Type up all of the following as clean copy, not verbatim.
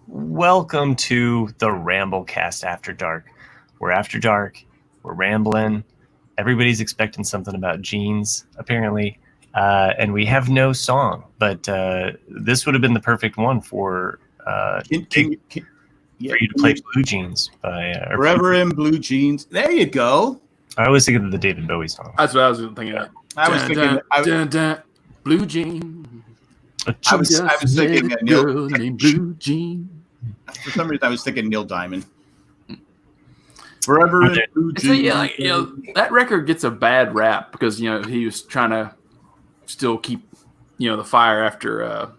Welcome to the Ramblecast After Dark. We're after dark. We're rambling. Everybody's expecting something about jeans, apparently. And we have no song, but this would have been the perfect one for you to play Blue Jeans by Forever in Blue Jeans. There you go. I was thinking of the David Bowie song. That's what I was thinking of. I was thinking Blue Jeans. I was thinking Neil named Blue Jeans. For some reason I was thinking Neil Diamond. Forever in Blue Jeans. So, yeah, that record gets a bad rap because he was trying to still keep the fire after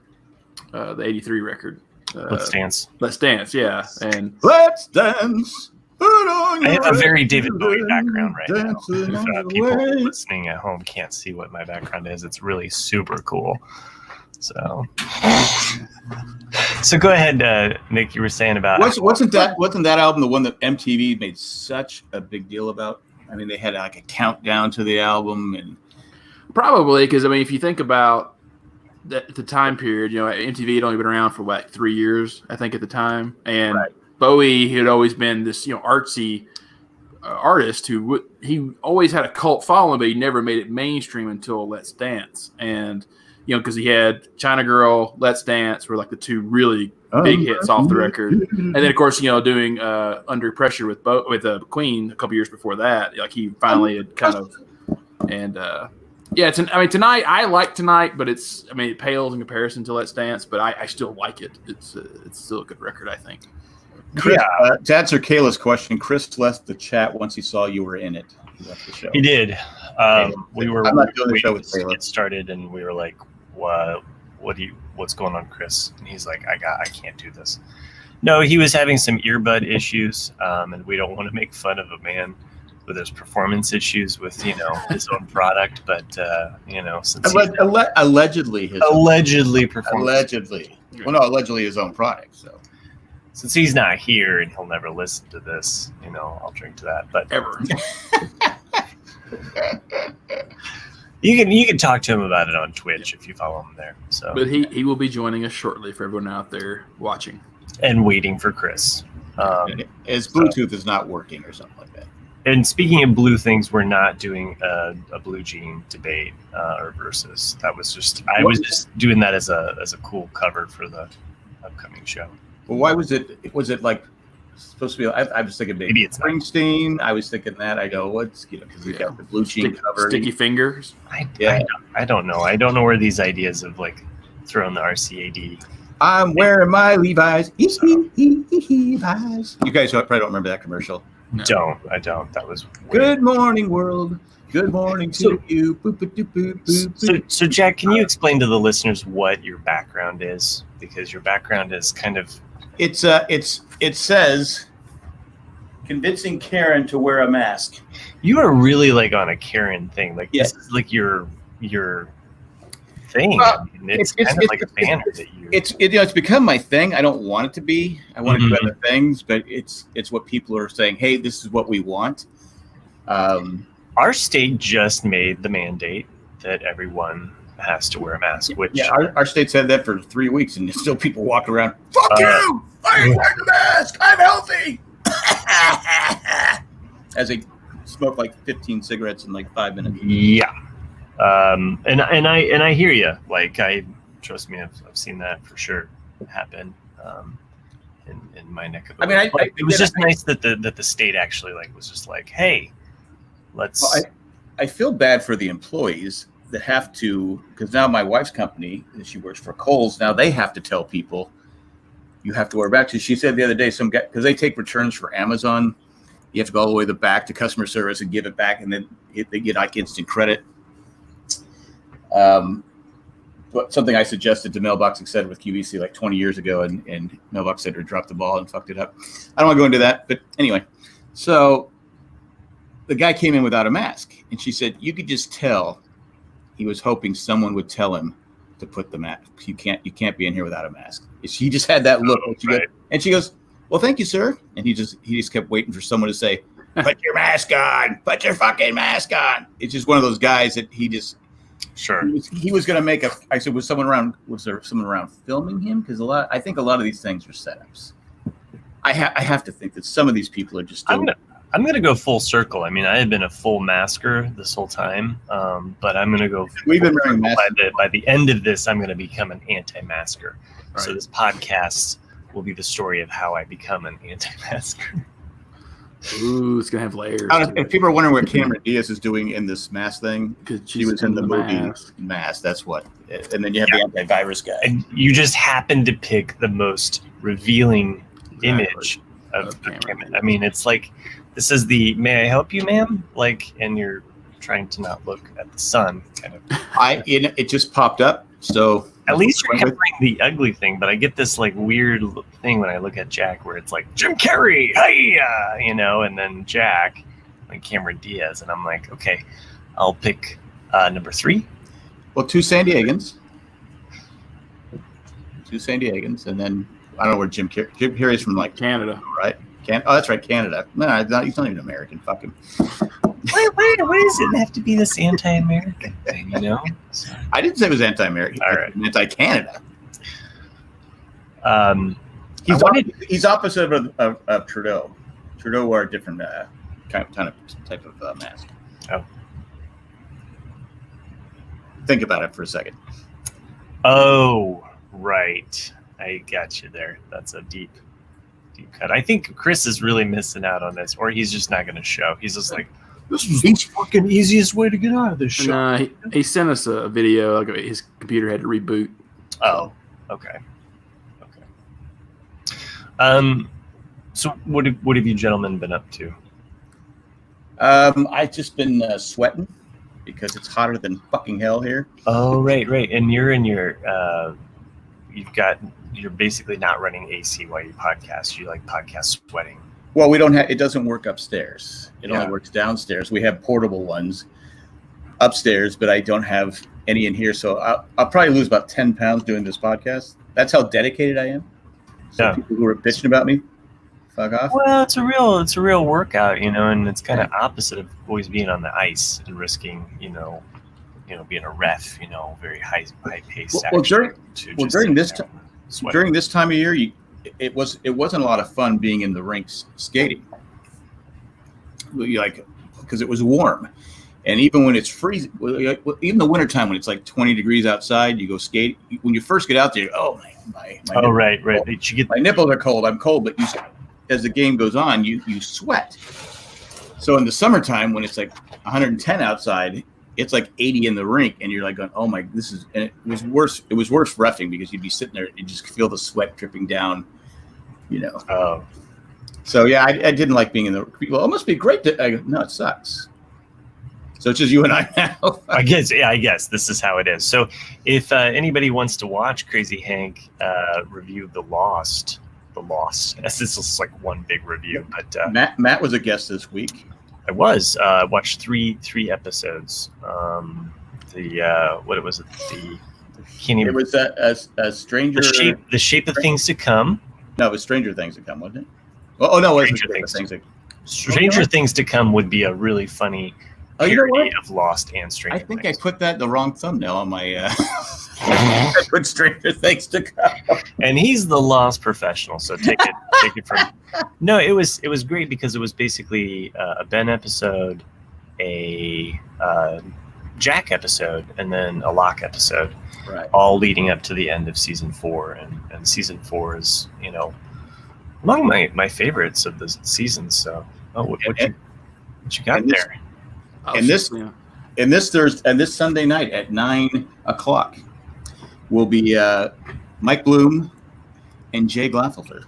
the '83 record. Let's Dance. Let's Dance, yeah. And Let's Dance. I have a very David Bowie background right now. If people listening at home can't see what my background is, it's really super cool. So go ahead, Nick. You were saying about wasn't that album the one that MTV made such a big deal about? I mean, they had like a countdown to the album, and probably because if you think about the time period, MTV had only been around for 3 years, I think, at the time, and right. Bowie had always been this artsy artist who he always had a cult following, but he never made it mainstream until Let's Dance, and because he had China Girl, Let's Dance were like the two really big hits off the record, and then of course doing Under Pressure with Queen a couple years before that, like he finally had kind of tonight I like Tonight, but it pales in comparison to Let's Dance, but I still like it. It's still a good record, I think. Chris, to answer Kayla's question, Chris left the chat once he saw you were in it. He left the show. He did. We were I'm not doing the show with to Kayla. get started, and we were like, what's going on, Chris? And he's like, I can't do this. No, he was having some earbud issues, and we don't want to make fun of a man with his performance issues with his own product, but since allegedly his allegedly well, no, allegedly his own product. So since he's not here and he'll never listen to this, I'll drink to that. But ever. You can talk to him about it on Twitch if you follow him there. So, but he will be joining us shortly for everyone out there watching and waiting for Chris. His Bluetooth is not working or something like that. And speaking of blue things, we're not doing a blue jean debate or versus. I was just doing that as a cool cover for the upcoming show. Well, why was it? Was it like supposed to be? I was thinking maybe it's Springsteen. I was thinking that. I go, what's because we got the blue jean cover, Sticky Fingers. I don't know. I don't know where these ideas of like throwing the RCAD. I'm wearing my Levi's. Levi's. You guys probably don't remember that commercial. No. I don't. That was weird. Good morning, world. Good morning to you. Boop, boop, boop, boop, boop. So Jack, can you explain to the listeners what your background is? Because your background is kind of it says convincing Karen to wear a mask. You are really like on a Karen thing. Like Yes. This is like your thing. It's kind of like a banner that you. It's become my thing. I don't want it to be. I want to do other things, but it's what people are saying. Hey, this is what we want. Our state just made the mandate that everyone has to wear a mask. Which our state said that for 3 weeks, and still people walk around. Fuck you! I ain't wearing a mask. I'm healthy. As they smoke like 15 cigarettes in like 5 minutes. Yeah. And I hear you. Like trust me, I've seen that for sure happen in my neck of the woods. It was just nice that the state actually was just like, hey, let's. Well, I feel bad for the employees that have to, because now my wife's company, she works for Kohl's. Now they have to tell people you have to wear a mask. She said the other day, some guy, because they take returns for Amazon, you have to go all the way to the back to customer service and give it back, and then they get like instant credit. But something I suggested to Mailbox said with QVC like 20 years ago, and Mailbox said dropped the ball and fucked it up. I don't want to go into that, but anyway. So the guy came in without a mask, and she said you could just tell he was hoping someone would tell him to put the mask. You can't be in here without a mask. He just had that look, and she goes, "Well, thank you, sir." And he just kept waiting for someone to say, "Put your mask on. Put your fucking mask on." It's just one of those guys that he just. Sure. He was going to make a. I said, was there someone around filming him? Because I think a lot of these things are setups. I have to think that some of these people are just doing. I'm gonna go full circle. I mean, I have been a full masker this whole time, but I'm gonna go. We've been wearing masks. By the end of this, I'm gonna become an anti-masker. Right. So this podcast will be the story of how I become an anti-masker. Ooh, it's gonna have layers. If people are wondering what Cameron Diaz is doing in this mask thing, because she was in the movie Mask. That's what. And then you have the antivirus guy. And you just happen to pick the most revealing image of Cameron. I mean, it's like, this is the "may I help you, ma'am?" Like, and you're trying to not look at the sun, kind of. It just popped up, so at least you're covering the ugly thing. But I get this like weird thing when I look at Jack, where it's like Jim Carrey, hiya, you know, and then Jack, like Cameron Diaz, and I'm like, okay, I'll pick number 3. Well, 2 San Diegans, and then I don't know where Jim Carrey's from, like Canada, right? Oh, that's right, Canada. No, he's not even American. Fuck him. Why does it have to be this anti-American thing, you know? So, I didn't say it was anti-American. All right. Anti-Canada. He's opposite of Trudeau. Trudeau wore a different type of mask. Oh. Think about it for a second. Oh, right. I got you there. That's a deep cut. I think Chris is really missing out on this, or he's just not going to show. He's just like, this is the fucking easiest way to get out of this show. And, he sent us a video. Like his computer had to reboot. Oh, okay. So what have you gentlemen been up to? I've just been sweating because it's hotter than fucking hell here. Oh, right. And you're in your you're basically not running AC while you podcast. You like podcast sweating. Well, it doesn't work upstairs. It only works downstairs. We have portable ones upstairs, but I don't have any in here. So I'll probably lose about 10 pounds doing this podcast. That's how dedicated I am. So people who are bitching about me, fuck off. Well, it's a real workout, you know, and it's kind of opposite of always being on the ice and risking, you know, being a ref, you know, very high pace. During this time of year, it wasn't a lot of fun being in the rinks skating, because it was warm, and even when it's freezing, even the wintertime when it's like 20 degrees outside, you go skate. When you first get out there, my right. My nipples are cold. I'm cold, but as the game goes on, you sweat. So in the summertime when it's like 110 outside, it's like 80 in the rink, and you're like going, oh my, this is. And it was worse. It was worse reffing because you'd be sitting there, and you just feel the sweat dripping down, you know. Oh. So yeah, I didn't like being in the. Well, it must be great no, it sucks. So it's just you and I now. I guess this is how it is. So if anybody wants to watch Crazy Hank review The Lost, this is like one big review. But Matt was a guest this week. I was watched three episodes. What was it? It was a Stranger. The Shape of Things to Come. No, it was Stranger Things to Come, wasn't it? Oh no, it was Stranger Things to Come would be a really funny parody of Lost and Stranger Things. I think I put that the wrong thumbnail on my. I put Stranger Things to Come. And he's the Lost professional, so take it from. No, it was great because it was basically a Ben episode, a Jack episode, and then a Locke episode, right? All leading up to the end of season 4, and season 4 is, you know, among my favorites of the season. So, what you got there? And this Sunday night at 9:00 will be Mike Bloom and Jay Glaffelter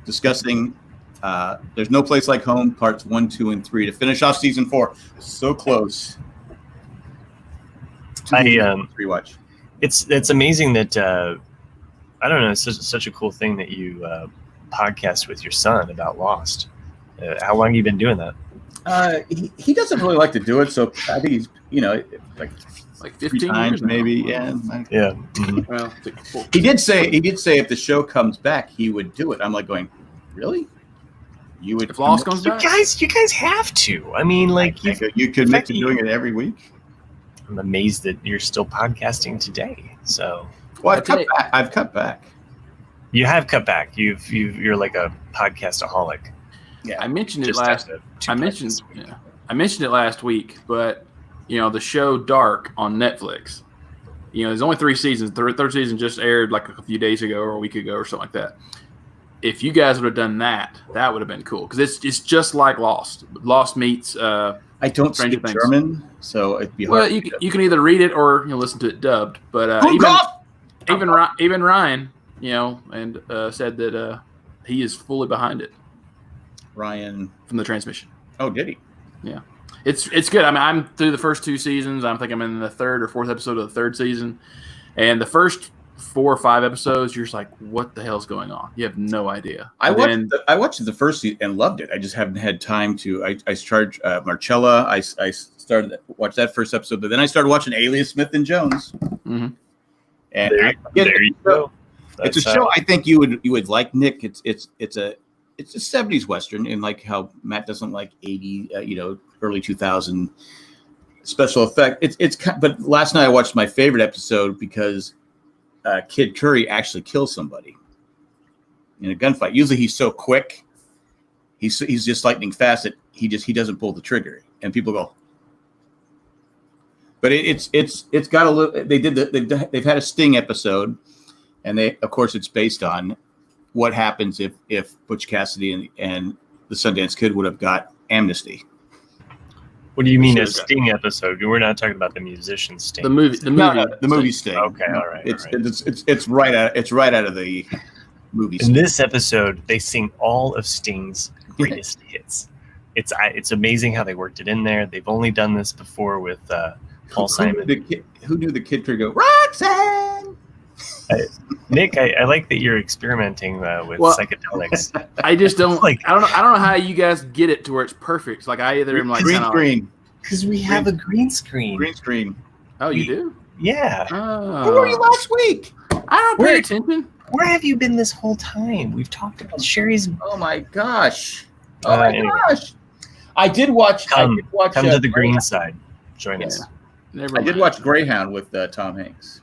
discussing There's No Place Like Home, parts 1, 2, and 3 to finish off season 4. So close. Rewatch. It's amazing that I don't know. It's such a cool thing that you podcast with your son about Lost. How long have you been doing that? He doesn't really like to do it, so I think he's like 15 times years maybe. now. Yeah. Mm-hmm. Well, he did say if the show comes back, he would do it. I'm like going, really? You would? If Lost comes back, you guys have to. I mean, like you commit to doing it every week. amazed that you're still podcasting today. So, well, I've cut back. You have cut back. You're like a podcastaholic. Yeah, I mentioned it last. I mentioned it last week, but the show Dark on Netflix. There's only 3 seasons. The third season just aired like a few days ago or a week ago or something like that. If you guys would have done that would have been cool because it's just like Lost. Lost meets. I don't speak German, so it'd be hard. Well, you can either read it or listen to it dubbed. But even Ryan, and said that he is fully behind it. Ryan from the transmission. Oh, did he? Yeah, it's good. I mean, I'm through the first 2 seasons. I think I'm in the 3rd or 4th episode of the 3rd season, and the first 4 or 5 episodes, you're just like, what the hell's going on? You have no idea. I watched the first season and loved it. I just haven't had time to. I started Marcella. I started watch that first episode, but then I started watching Alias Smith and Jones. Mm-hmm. And there you go. It's a show I think you would like, Nick. It's a 70s Western, and like how Matt doesn't like 80, early 2000 special effect. But last night I watched my favorite episode because Kid Curry actually kills somebody in a gunfight. Usually he's so quick, he's just lightning fast that he doesn't pull the trigger, and people go. But it's got a little. They've had a Sting episode, and of course it's based on what happens if Butch Cassidy and the Sundance Kid would have got amnesty. What do you mean a Sting episode? We're not talking about the musician Sting. The movie Sting. Okay, all right. It's right out of the movie. In this episode, they sing all of Sting's greatest hits. It's amazing how they worked it in there. They've only done this before with Paul Simon. Who knew the Kid Curry go Roxanne? Nick, I like that you're experimenting with psychedelics. I just don't like. I don't know how you guys get it to where it's perfect. Like I either am like green screen because we have a green screen. Green screen. Oh, you do? Yeah. Oh. Where were you last week? I don't pay attention. Where have you been this whole time? We've talked about Sherry's. Oh my gosh. Gosh. I did watch. Come to the green side. Join us. I did watch Greyhound with Tom Hanks.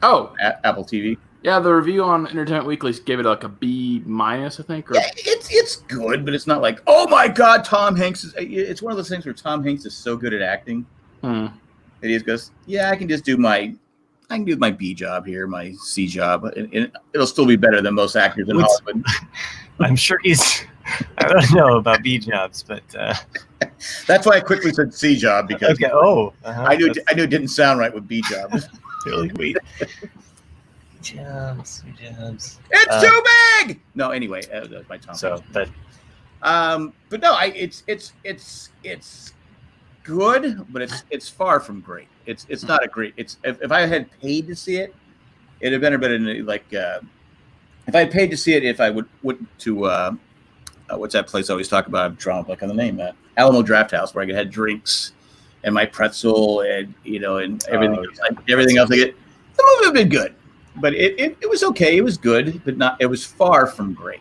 Oh, Apple TV. Yeah, the review on Entertainment Weekly gave it like a B-, I think. Yeah, it's good, but it's not like, oh my God, Tom Hanks is. It's one of those things where Tom Hanks is so good at acting. And he just goes, yeah, I can do my B job here, my C job, and it'll still be better than most actors in Hollywood. I'm sure he's. I don't know about B jobs, but that's why I quickly said C job because I knew it didn't sound right with B job. Really wait. Jobs. It's too big. No, anyway, that's my Tom. So, but no, it's good, but it's far from great. It's not a great. If I had paid to see it, it'd have been better. Like if I had paid to see it, if I would to what's that place I always talk about? I'm drawing like on the name, Alamo Draft House, where I could have drinks and my pretzel and and everything everything else. The movie would have been good, but it was okay. It was good, but not. It was far from great.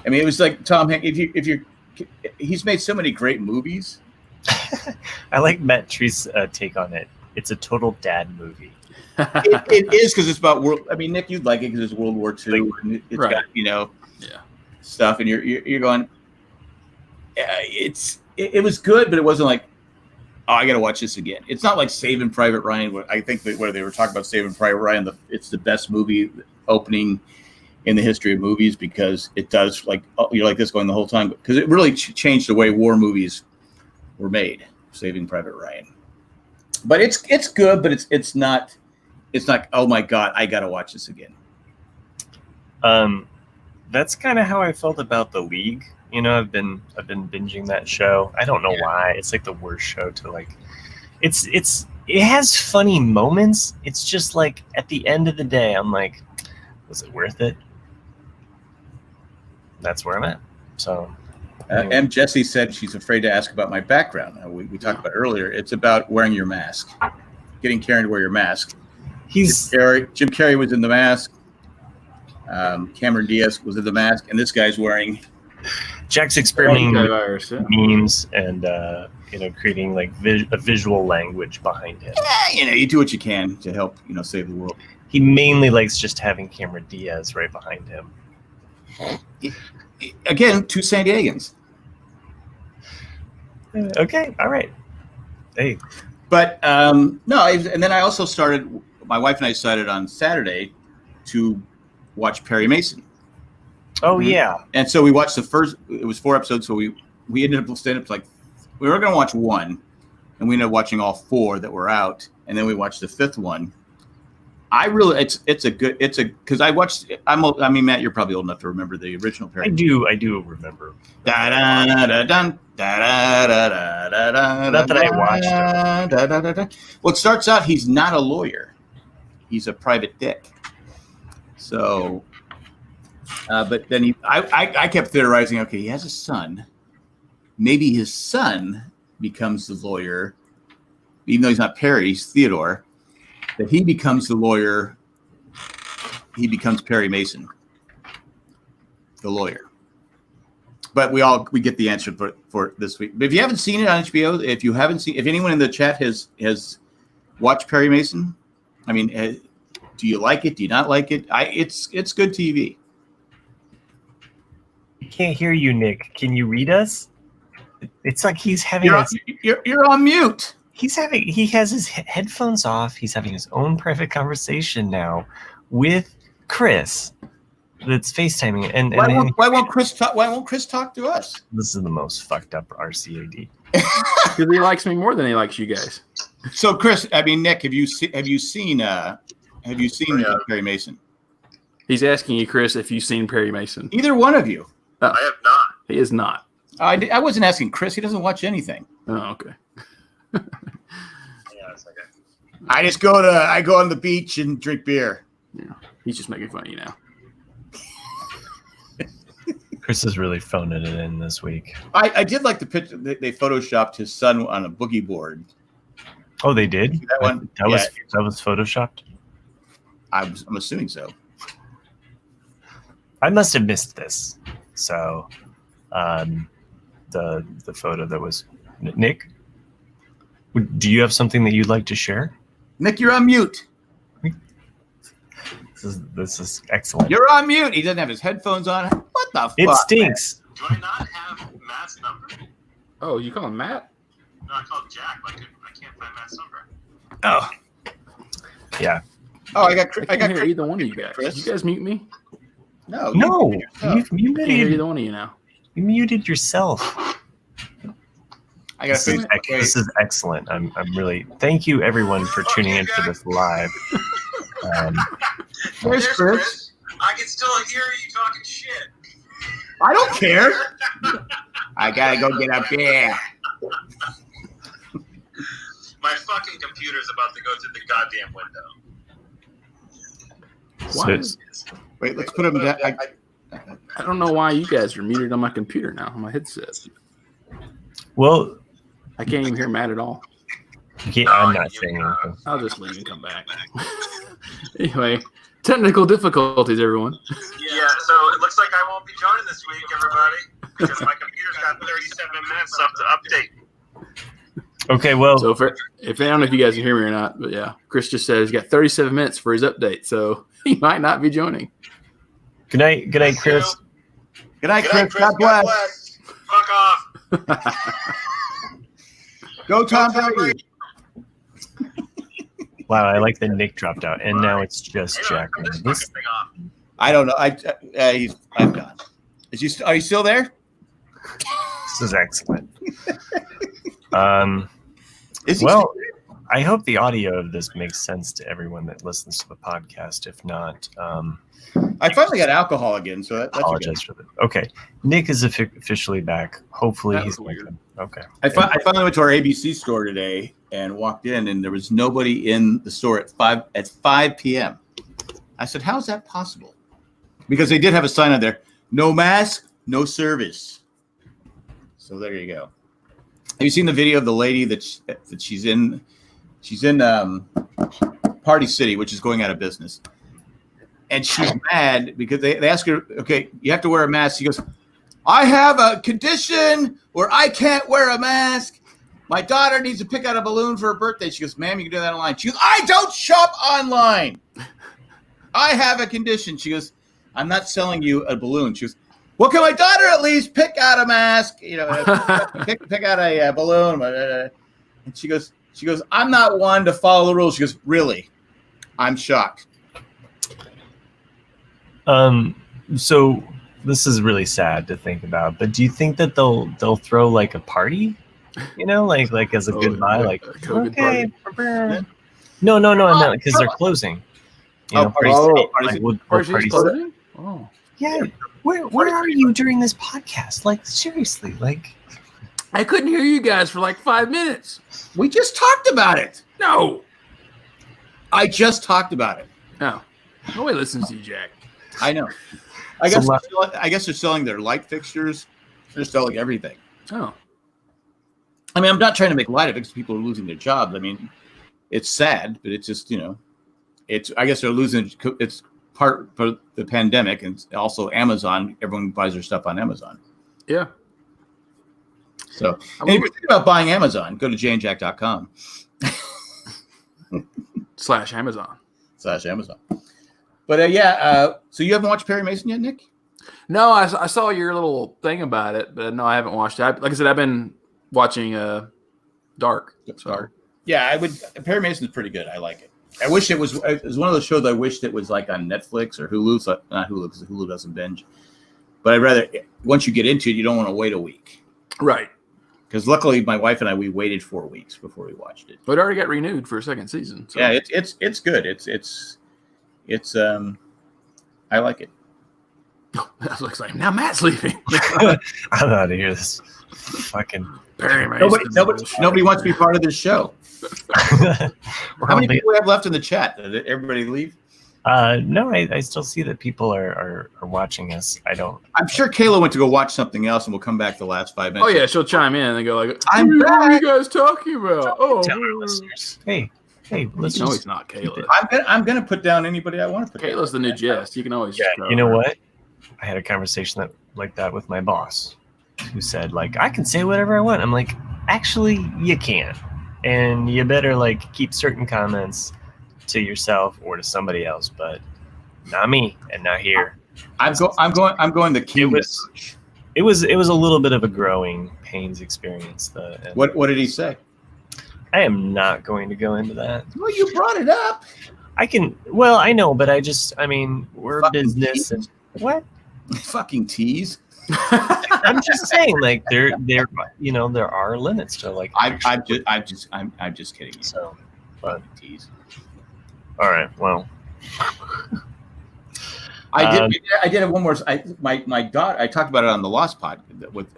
I mean, it was like Tom Hanks. He's made so many great movies. I like Matt Tree's take on it. It's a total dad movie. It is because it's about world. I mean, Nick, you'd like it because it's World War II. And it's got stuff, and you're going. It was good, but it wasn't like, oh, I got to watch this again. It's not like Saving Private Ryan. Where I think where they were talking about Saving Private Ryan, it's the best movie opening in the history of movies because it does you're like this going the whole time because it really changed the way war movies were made. Saving Private Ryan, but it's good, but it's not. It's like, oh my God, I got to watch this again. That's kind of how I felt about The League. I've been binging that show. I don't know why. It's like the worst show to like. It has funny moments. It's just like at the end of the day, I'm like, was it worth it? That's where I'm at. So. Anyway. M. Jessie said she's afraid to ask about my background. We talked about earlier. It's about wearing your mask, getting Karen to wear your mask. Jim Carrey was in the mask. Cameron Diaz was in the mask, and this guy's wearing Jack's experimenting with Virus, yeah. memes and creating like a visual language behind him. Yeah, you do what you can to help, save the world. He mainly likes just having Cameron Diaz right behind him. Again, 2 San Diegans. Okay, all right. Hey, but no, and then I also started. My wife and I decided on Saturday to watch Perry Mason. Oh yeah, and so we watched the first. It was 4 episodes, so we ended up staying up to we were going to watch 1, and we ended up watching all 4 that were out, and then we watched the 5th one. Because I watched. I mean, Matt, you're probably old enough to remember the original Perry. I do remember. Not that I watched. Well, it starts out he's not a lawyer; he's a private dick. So, but then I kept theorizing. Okay, he has a son. Maybe his son becomes the lawyer, even though he's not Perry. He's Theodore. That he becomes the lawyer. He becomes Perry Mason, the lawyer. But we get the answer for this week. But if you haven't seen it on HBO, if anyone in the chat has watched Perry Mason, I mean, do you like it? Do you not like it? It's good TV. I can't hear you, Nick. Can you read us? It's like he's having. You're on mute. He has his headphones off. He's having his own private conversation now with Chris. That's FaceTiming. And why won't Chris talk? Why won't Chris talk to us? This is the most fucked up RCAD. Because he likes me more than he likes you guys. So, Chris, I mean, Nick, have you seen Perry Mason? He's asking you, Chris, if you've seen Perry Mason. Either one of you. I have not. He is not. I wasn't asking Chris. He doesn't watch anything. Oh, okay. Yeah, it's okay. I go on the beach and drink beer. Yeah, he's just making fun of you now. Chris is really phoning it in this week. I did like the picture. They photoshopped his son on a boogie board. Oh, they did? That one? That was photoshopped? I'm assuming so. I must have missed this. So, the photo that was Nick. Do you have something that you'd like to share? Nick, you're on mute. This is excellent. You're on mute. He doesn't have his headphones on. What the fuck? It stinks. Do I not have Matt's number? Oh, you call him Matt? No, I called Jack. I can't find Matt's number. Oh. Yeah. Oh, I got hear either one of you guys. Did you guys mute me? No. You I can't hear muted. either one of you now. You muted yourself. This is excellent. I'm really thank you everyone for tuning in for this live. Where's Chris? I can still hear you talking shit. I don't care. I gotta go get up there. My fucking computer's about to go to the goddamn window. So Wait, let's put him down. I don't know why you guys are muted on my computer now, on my headset. well, I can't even hear Matt at all. I'm not saying anything. I'll just leave and come back. Anyway, technical difficulties, everyone. Yeah, so it looks like I won't be joining this week, everybody, because my computer's got 37 minutes left to update. Okay, well, So if I don't know if you guys can hear me or not, but yeah, Chris just said he's got 37 minutes for his update, so he might not be joining. good night, Chris. Good night, Chris. God bless. Fuck off. Go, Tom Brady. Wow, I like that Nick dropped out, and now it's just Jacklin. Turn this fucking thing off. I don't know. I'm gone. Are you still there? This is excellent. Is he Well, I hope the audio of this makes sense to everyone that listens to the podcast. If not, I finally got alcohol again, so that's apologize for that. Okay, Nick is officially back. Hopefully, That he's was weird. okay. I finally went to our ABC store today and walked in, and there was nobody in the store at 5 p.m. I said, "How is that possible?" Because they did have a sign on there: "No mask, no service." So there you go. Have you seen the video of the lady that she's in? She's in Party City, which is going out of business, and she's mad because they ask her, "Okay, you have to wear a mask." She goes, I have a condition where I can't wear a mask. My daughter needs to pick out a balloon for her birthday. She goes, ma'am, you can do that online. She goes, I don't shop online. I have a condition. She goes, I'm not selling you a balloon. She goes, well, can my daughter at least pick out a mask? You know, pick out a balloon. And she goes, I'm not one to follow the rules. She goes, really? I'm shocked. So this is really sad to think about, but do you think that they'll throw like a party? You know, like as a goodbye, like okay. No, I meant because they're closing. You know, parties closing? Oh, yeah. Where are you during this podcast? Like seriously, like I couldn't hear you guys for like 5 minutes. We just talked about it. No, I just talked about it. No, nobody listens to you, Jack. I know. I guess they're selling their light fixtures. They're selling everything. Oh. I mean, I'm not trying to make light of it because people are losing their jobs. I mean, it's sad, but it's just, I guess they're losing. It's part for the pandemic and also Amazon. Everyone buys their stuff on Amazon. Yeah. So if you're thinking about buying Amazon, go to jandjack.com. /Amazon. But so you haven't watched Perry Mason yet, Nick? No, I saw your little thing about it, but no, I haven't watched it. Like I said, I've been watching Dark. Dark. Yeah, Perry Mason's pretty good. I like it. I wish it was one of those shows I wished it was like on Netflix or Hulu. So not Hulu because Hulu doesn't binge. But I'd rather, once you get into it, you don't want to wait a week. Right. Because luckily my wife and I, we waited 4 weeks before we watched it. But it already got renewed for a second season. So. Yeah, it's good. It's I like it. That looks like now Matt's leaving. I'm out of here. This fucking Perry Mason. Nobody wants to be part of this show. How many people we have left in the chat? Did everybody leave? No, I still see that people are watching us. I'm sure Kayla went to go watch something else, and we'll come back the last 5 minutes. Oh yeah, she'll chime in and go like, "What back. are you guys talking about?" Oh, tell our listeners. Hey, let's no, he's not Kayla. I'm gonna put down anybody I want to put. Kayla's the new Jess. You can always. Yeah, you know what? I had a conversation like that with my boss, who said like I can say whatever I want. I'm like, actually, you can't, and you better like keep certain comments to yourself or to somebody else, but not me and not here. I'm going the king. It was a little bit of a growing pains experience. What did he say? I am not going to go into that. Well, you brought it up. I know, but we're fucking business tease. and what? Fucking tease. I'm just saying, like there are limits to like. I'm just kidding you. So, but tease. All right. Well, I did have one more. My daughter. I talked about it on the Lost Pod with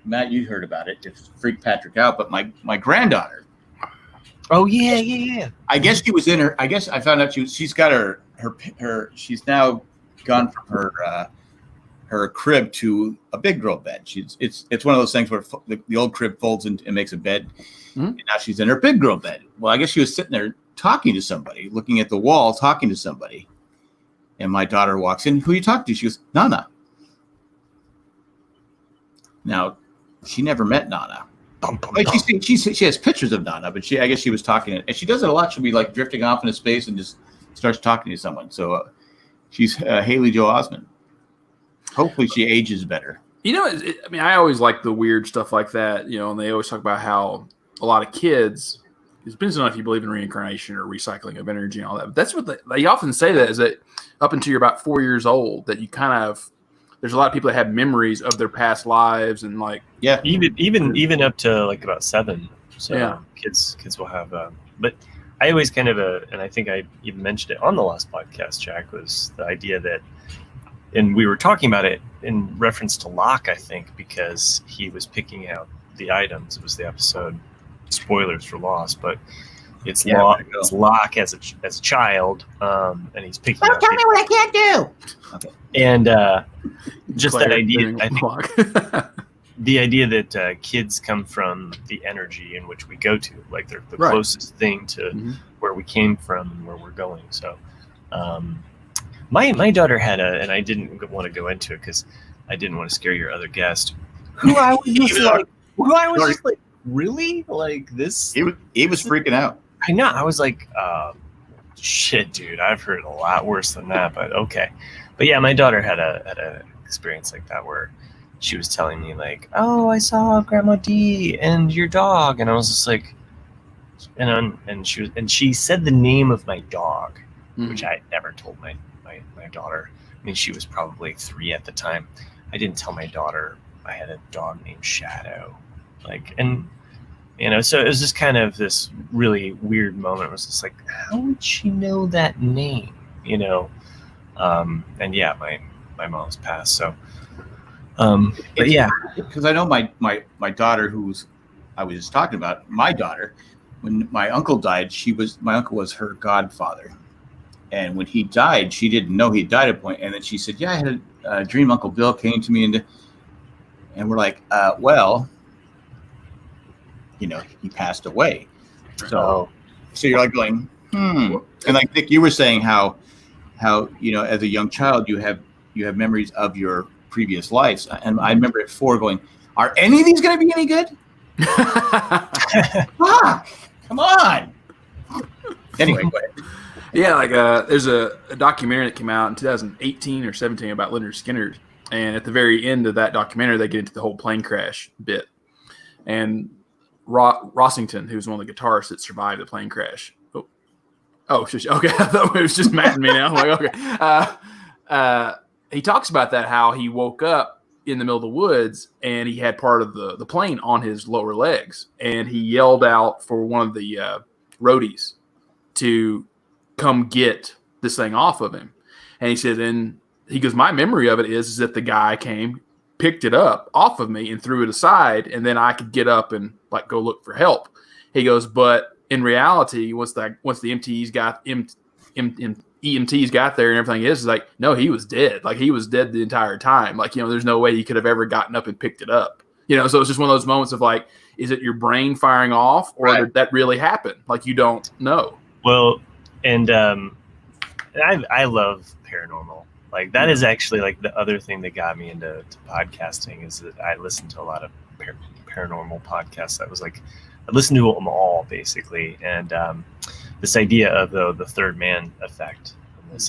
Matt. You heard about it. It freaked Patrick out. But my granddaughter. Oh yeah. I guess she was in her. I guess I found out she's got her. She's now gone from her crib to a big girl bed. It's one of those things where the old crib folds and makes a bed. Mm-hmm. And now she's in her big girl bed. Well, I guess she was sitting there talking to somebody, looking at the wall, talking to somebody. And my daughter walks in. Who are you talking to? She goes, Nana. Now, she never met Nana. Like she has pictures of Nana, but I guess she was talking. And she does it a lot. She'll be like drifting off into space and just starts talking to someone. So she's Haley Joel Osment. Hopefully she ages better. I always like the weird stuff like that, and they always talk about how a lot of kids, it depends on if you believe in reincarnation or recycling of energy and all that. But that's what they often say, that is that up until you're about 4 years old, that you kind of, there's a lot of people that have memories of their past lives and like. Yeah. Even up to like about 7. So yeah. Kids will have, but I always kind of, and I think I even mentioned it on the last podcast, Jack, was the idea that, and we were talking about it in reference to Locke, I think, because he was picking out the items. It was the episode, spoilers for Lost, but it's Locke as a child, and he's picking out. Don't tell me what I can't do. Okay. And just that idea, I think, the idea that kids come from the energy in which we go to, like they're the closest thing to where we came from and where we're going. So, my daughter had and I didn't want to go into it because I didn't want to scare your other guest. Who I was just like, really? Like this? He was freaking out. I know. I was like, shit, dude. I've heard a lot worse than that, but okay. But yeah, my daughter had a experience like that where she was telling me like, oh, I saw Grandma D and your dog, and I was just like, and she said the name of my dog, which I never told my daughter. I mean, she was probably 3 at the time. I didn't tell my daughter I had a dog named Shadow, like, and so it was just kind of this really weird moment. It was just like, how would she know that name, and yeah, my mom's passed, so but yeah, because I know my daughter, I was just talking about, my daughter, when my uncle died, my uncle was her godfather, and when he died, she didn't know he died at a point, and then she said, yeah, I had a dream Uncle Bill came to me, and we're like, well, he passed away. So you're like going, and like Nick, you were saying how as a young child you have memories of your previous lives, and I remember at 4 going, are any of these going to be any good? Fuck, come on. Anyway, go ahead. Yeah, like there's a documentary that came out in 2018 or 17 about Leonard Skinner, and at the very end of that documentary, they get into the whole plane crash bit, and Rossington, who's one of the guitarists that survived the plane crash. Okay, I thought it was just Matt and me now. I'm like, okay. He talks about that, how he woke up in the middle of the woods and he had part of the plane on his lower legs, and he yelled out for one of the roadies to come get this thing off of him. And he said, and he goes, my memory of it is that the guy came, picked it up off of me and threw it aside, and then I could get up and like go look for help. He goes, but in reality, once the EMTs got there and everything is like, no, he was dead. Like he was dead the entire time. Like, there's no way he could have ever gotten up and picked it up. So it's just one of those moments of like, is it your brain firing off, or did that really happen? Like, you don't know. Well, and I love paranormal. Like that is actually like the other thing that got me into podcasting, is that I listened to a lot of paranormal podcasts. That was like, I listened to them all basically, and this idea of the third man effect, and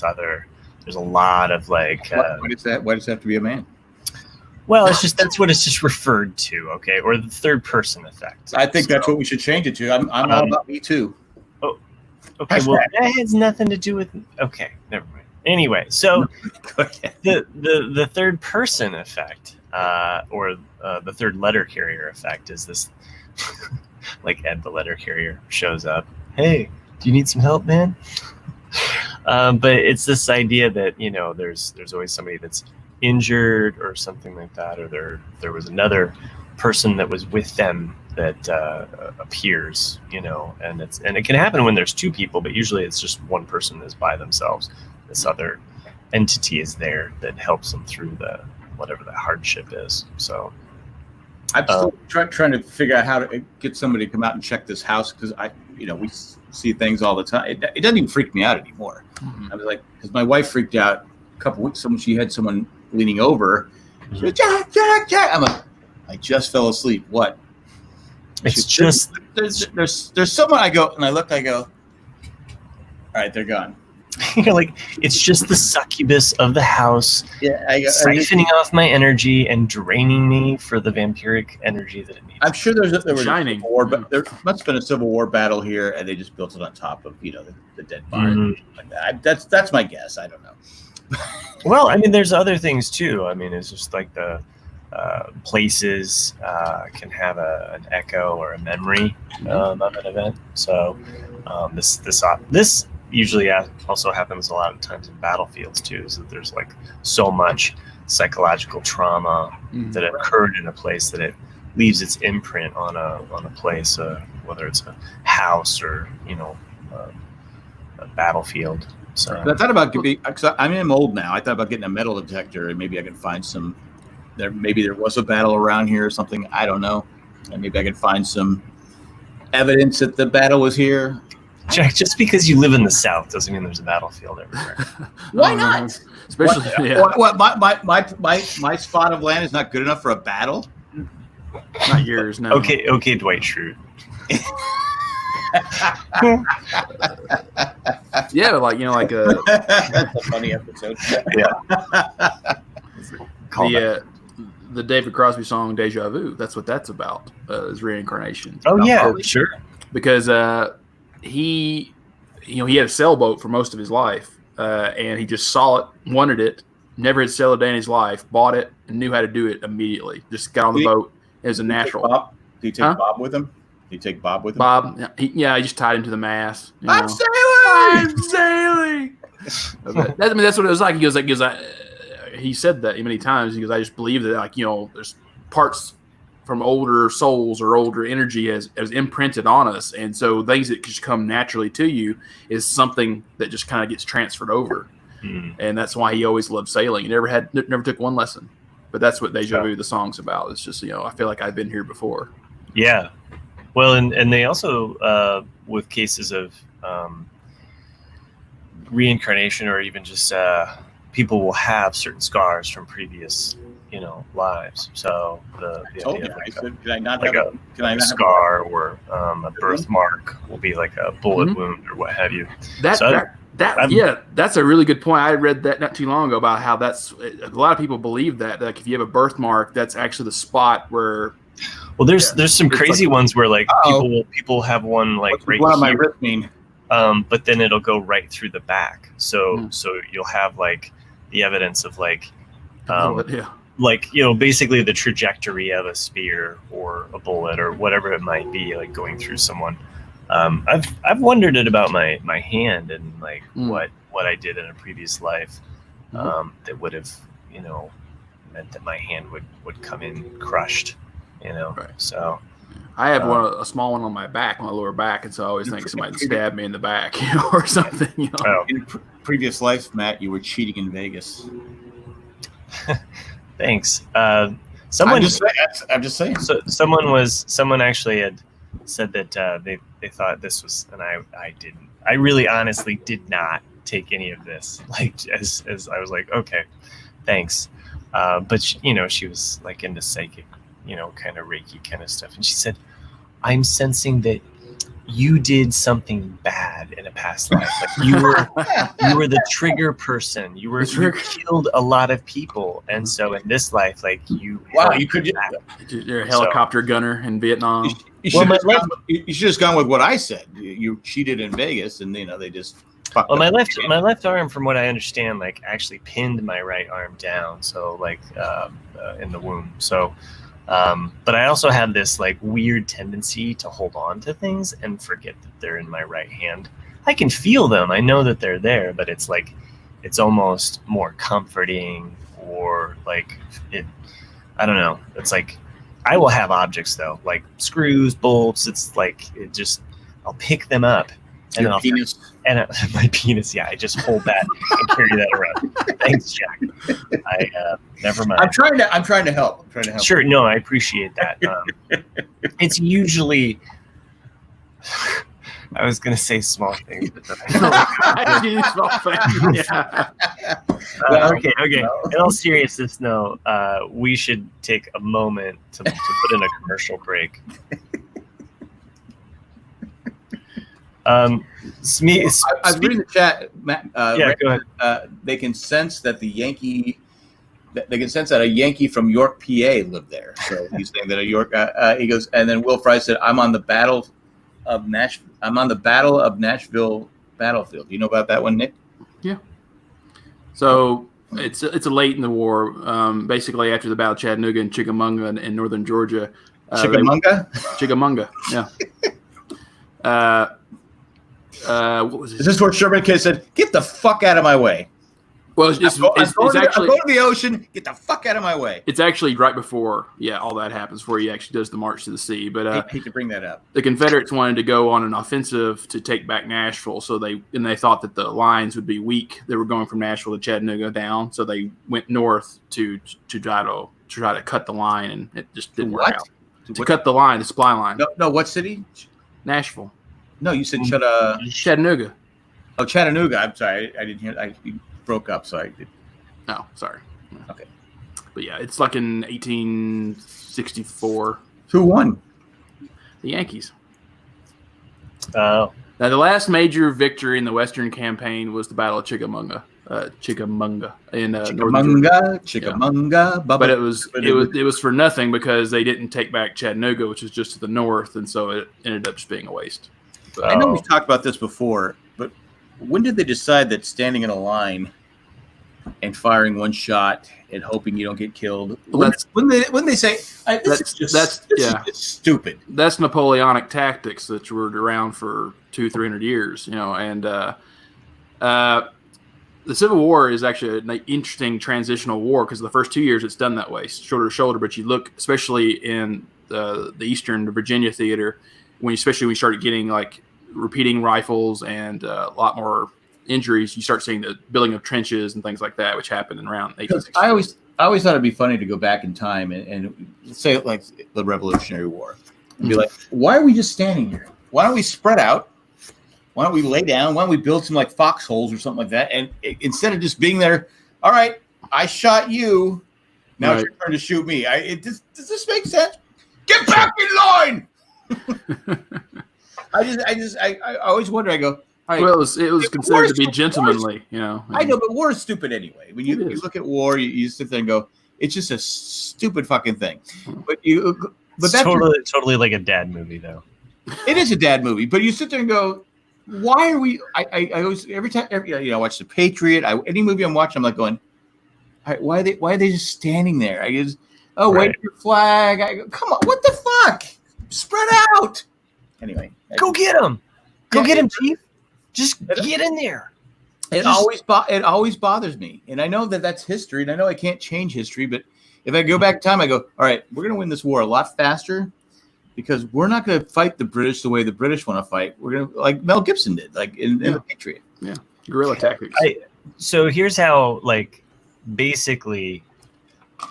there's a lot of like. What is that? Why does it have to be a man? Well, that's what it's just referred to, okay, or the third person effect. I think that's what we should change it to. I'm all about me too. Oh, okay. Well, that has nothing to do with. Okay, never mind. Anyway, so the third person effect, or the third letter carrier effect, is this. Like Ed the letter carrier shows up. Hey, do you need some help, man? But it's this idea that there's always somebody that's injured or something like that, or there was another person that was with them that appears, and it can happen when there's 2 people, but usually it's just one person is by themselves. This other entity is there that helps them through whatever the hardship is. So. I'm still trying to figure out how to get somebody to come out and check this house, because we see things all the time. It doesn't even freak me out anymore. I was like, because my wife freaked out a couple weeks. She had someone leaning over. She goes, Jack. I'm like, I just fell asleep. What? It's just there's someone. I go and I look. I go, all right, they're gone. You're like, it's just the succubus of the house, siphoning off my energy and draining me for the vampiric energy that it needs. I'm sure there was Shining. a Civil War, but there must have been a Civil War battle here, and they just built it on top of the dead barn. Like that. That's my guess. I don't know. Well, I mean, there's other things too. I mean, it's just like the places can have an echo or a memory of an event. So this usually also happens a lot of times in battlefields too, is that there's like so much psychological trauma that occurred in a place that it leaves its imprint on a place, whether it's a house or a battlefield. So I thought about because I'm old now. I thought about getting a metal detector, and maybe I could find some. Maybe there was a battle around here or something. I don't know, and maybe I could find some evidence that the battle was here. Jack, just because you live in the South doesn't mean there's a battlefield everywhere. Why not? Especially, What my spot of land is not good enough for a battle? not yours. No. Okay, Dwight Schrute. Yeah, like a That's a funny episode. the David Crosby song "Deja Vu." That's what that's about. Is reincarnation. Oh yeah, Bowie. sure. Because he had a sailboat for most of his life, and he just saw it, wanted it, never had sailed a day in his life, bought it, and knew how to do it immediately. Just got on the boat. It was a natural. Did he take Bob with him? Did he take Bob with him? Bob, he just tied him to the mast. I'm sailing. I'm sailing. That's what it was like. He said that many times. He goes, I just believe that, there's parts from older souls or older energy as imprinted on us, and so things that just come naturally to you is something that just kind of gets transferred over, and that's why he always loved sailing. He never took one lesson, but that's what Deja Vu, the song's about. It's just I feel like I've been here before. Yeah, well, and they also with cases of reincarnation, or even just people will have certain scars from previous lives. So the idea of a scar or a birthmark will be like a bullet wound or what have you. That's a really good point. I read that not too long ago about how that's a lot of people believe that, like, if you have a birthmark, that's actually the spot where. Well, there's some crazy ones where like people have one like right here. My wrist mean? But then it'll go right through the back. So you'll have like the evidence of like. Like, basically the trajectory of a spear or a bullet or whatever it might be, like going through someone. I've wondered it about my hand and like what I did in a previous life that would have, meant that my hand would come in crushed, Right. So I have a small one on my back, my lower back, and so I always think somebody stabbed me in the back, or something. In previous life, Matt, you were cheating in Vegas. Thanks. Someone. I'm just saying. So someone actually had said that they thought this was, and I didn't. I really, honestly, did not take any of this. Like as I was like, okay, thanks. But she was like into psychic, kind of Reiki kind of stuff, and she said, I'm sensing that you did something bad in a past life. Like you were the trigger person. You killed a lot of people, and so in this life, like you. Wow, you could. You're a helicopter gunner in Vietnam. You should have just gone with what I said. You cheated in Vegas, and they just. Well, my left arm, from what I understand, like actually pinned my right arm down. So like in the womb. So. But I also have this like weird tendency to hold on to things and forget that they're in my right hand. I can feel them. I know that they're there, but it's like, it's almost more comforting, or like I don't know. It's like, I will have objects though, like screws, bolts. It's like, I'll pick them up. And your penis. My penis, yeah. I just hold that and carry that around. Thanks, Jack. Never mind. I'm trying to help. Sure, no, I appreciate that. It's usually. I was gonna say small things, but small things. Yeah. Okay. In all seriousness, no. We should take a moment to put in a commercial break. I was reading the chat, Matt. Yeah, go ahead. They can sense that a Yankee from York, PA, lived there. So he's saying that a York. He goes, and then Will Fry said, "I'm on the Battle of Nashville. I'm on the Battle of Nashville battlefield." Do you know about that one, Nick? Yeah. So it's a late in the war. Basically, after the Battle of Chattanooga and Chickamauga in northern Georgia. Chickamauga. Yeah. What was it? Is this where Sherman K said, "Get the fuck out of my way"? Well, it's actually go to the ocean. Get the fuck out of my way. It's actually right before, all that happens, where he actually does the march to the sea. But I hate to bring that up. The Confederates wanted to go on an offensive to take back Nashville, so they thought that the lines would be weak. They were going from Nashville to Chattanooga down, so they went north to try to cut the line, and it just didn't work out. To cut the line, the supply line. No, what city? Nashville. No, you said Chattanooga. Oh, Chattanooga. I'm sorry, I didn't hear. You broke up. Sorry. No, sorry. Okay. But yeah, it's like in 1864. Who won? The Yankees. Oh, Now, the last major victory in the Western campaign was the Battle of Chickamauga. In northern Georgia. Chickamauga. But it was for nothing because they didn't take back Chattanooga, which is just to the north, and so it ended up just being a waste. I know we've talked about this before, but when did they decide that standing in a line and firing one shot and hoping you don't get killed? Well, when they say this is just stupid. That's Napoleonic tactics that were around for 200-300 years, and the Civil War is actually an interesting transitional war because the first 2 years it's done that way, shoulder to shoulder. But you look, especially in the Eastern Virginia theater, especially when you started getting like repeating rifles and a lot more injuries, you start seeing the building of trenches and things like that, which happened in around 1860. I always thought it'd be funny to go back in time and say like the Revolutionary War and be like, why are we just standing here? Why don't we spread out? Why don't we lay down? Why don't we build some like foxholes or something like that? And instead of just being there, all right, I shot you. Now it's your turn to shoot me. Does this make sense? Get back in line. I always wonder. I go. Right, well, it was considered to be gentlemanly, I know, but war is stupid anyway. When you look at war, you sit there and go, it's just a stupid fucking thing. But that's totally like a dad movie, though. It is a dad movie, but you sit there and go, why are we? I always I watch The Patriot. Any movie I'm watching, I'm like going, why are they just standing there? I just wait for your flag. I go, come on, what the fuck? Spread out. Anyway, go get him. Go get him, Chief. Just get in there. It always bothers me, and I know that's history, and I know I can't change history. But if I go back in time, I go, all right, we're going to win this war a lot faster because we're not going to fight the British the way the British want to fight. We're going to like Mel Gibson did, like in The Patriot. Yeah, guerrilla tactics. So here's how, like, basically,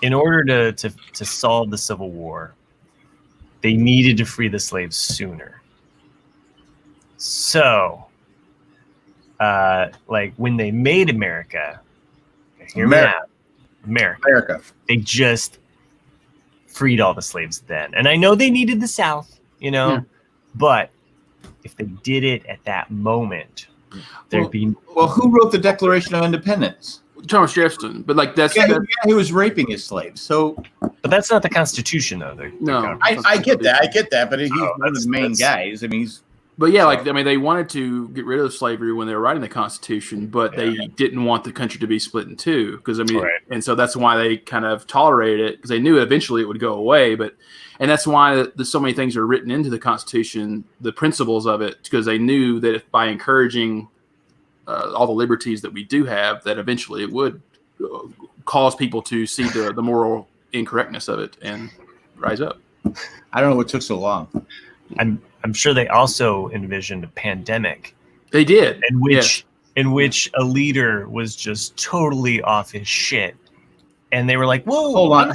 in order to solve the Civil War, they needed to free the slaves sooner. So. Like when they made America, America, they just freed all the slaves then. And I know they needed the South, but if they did it at that moment, there'd be. Well, who wrote the Declaration of Independence? Thomas Jefferson, but like that's he was raping his slaves. So, but that's not the Constitution, though. No, I get that, but he's one of the main guys. I mean, But yeah, they wanted to get rid of slavery when they were writing the Constitution, but they didn't want the country to be split in two. Because and so that's why they kind of tolerated it because they knew eventually it would go away. And that's why there's so many things are written into the Constitution, the principles of it, because they knew that if by encouraging all the liberties that we do have, that eventually it would cause people to see the moral incorrectness of it and rise up. I don't know what took so long. I'm sure they also envisioned a pandemic. They did. In which a leader was just totally off his shit. And they were like, whoa, hold on.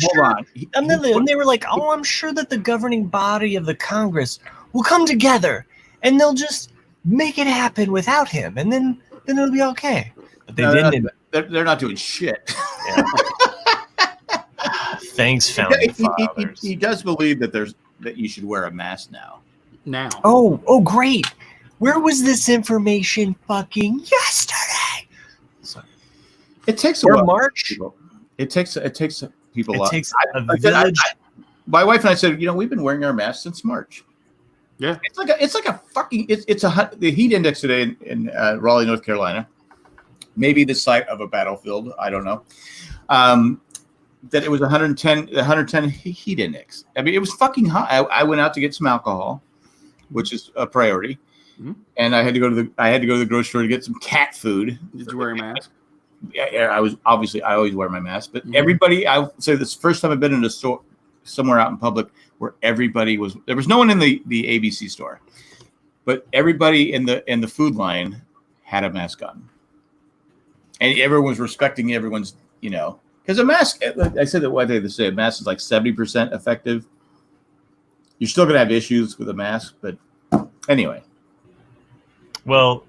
And then they were like, I'm sure that the governing body of the Congress will come together and they'll just make it happen without him. And then it'll be okay. But they didn't. They're not doing shit. Yeah. Thanks, founding fathers. He does believe that you should wear a mask now. Oh, great. Where was this information fucking yesterday? It takes a while. March. It takes people. It takes a village. My wife and I said, we've been wearing our masks since March. Yeah, the heat index today in Raleigh, North Carolina, maybe the site of a battlefield. I don't know. That it was 110 heat index. I mean, it was fucking hot. I went out to get some alcohol, which is a priority, and I had to go to the grocery store to get some cat food. Did you wear a mask? Yeah, I always wear my mask, but everybody. I would say this is the first time I've been in a store somewhere out in public where there was no one in the ABC store, but everybody in the food line had a mask on, and everyone was respecting everyone's, because a mask. I said that one day they say a mask is like 70% effective. You're still gonna have issues with a mask, but anyway. Well,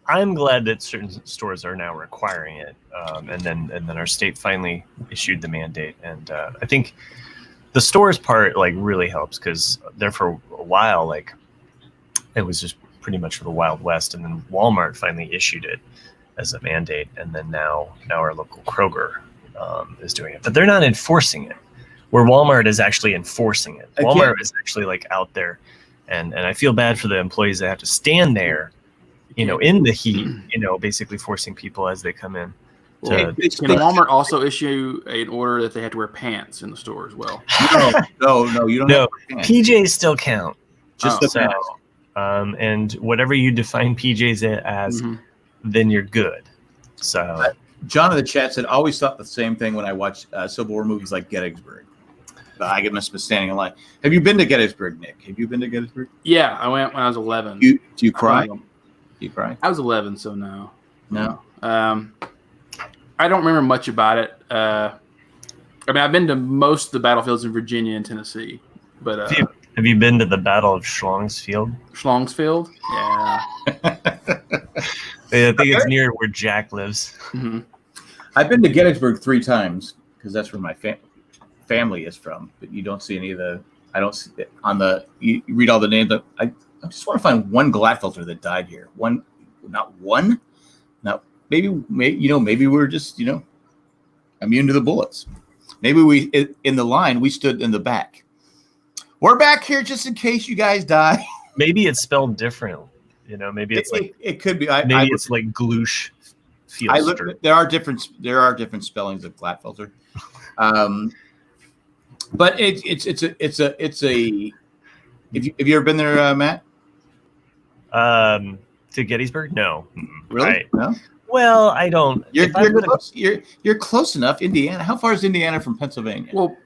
I'm glad that certain stores are now requiring it, and then our state finally issued the mandate, and I think the stores part like really helps because there for a while like it was just pretty much the Wild West, and then Walmart finally issued it as a mandate, and then now our local Kroger is doing it, but they're not enforcing it. Where Walmart is actually enforcing it. Walmart is actually like out there, and I feel bad for the employees that have to stand there, in the heat, basically forcing people as they come in. Can Walmart also issue an order that they have to wear pants in the store as well? No, you don't. No, PJs still count. Just the so, and whatever you define PJs as, then you're good. So, John in the chat said, always thought the same thing when I watch Civil War movies like Gettysburg. I must be standing in line. Have you been to Gettysburg, Nick? Have you been to Gettysburg? Yeah, I went when I was 11. Do you cry? Do you cry? I was 11, so no. No. I don't remember much about it. I've been to most of the battlefields in Virginia and Tennessee, but have you been to the Battle of Schlongsfield? Schlongsfield? Yeah. I think it's near where Jack lives. Mm-hmm. I've been to Gettysburg 3 times because that's where my family is from. But you don't see any of the. I don't see it on the. You read all the names. I just want to find one Gladfelter that died here. One, not one. Not maybe we're just immune to the bullets. Maybe we in the line we stood in the back. We're back here just in case you guys die. Maybe it's spelled different. Maybe it's like it could be. Maybe it's like Gloosh. There are different spellings of Gladfelter, but it's a. Have you ever been there, Matt? To Gettysburg? No. Really? Right. No. Well, I don't. You're close enough. Indiana. How far is Indiana from Pennsylvania? Well,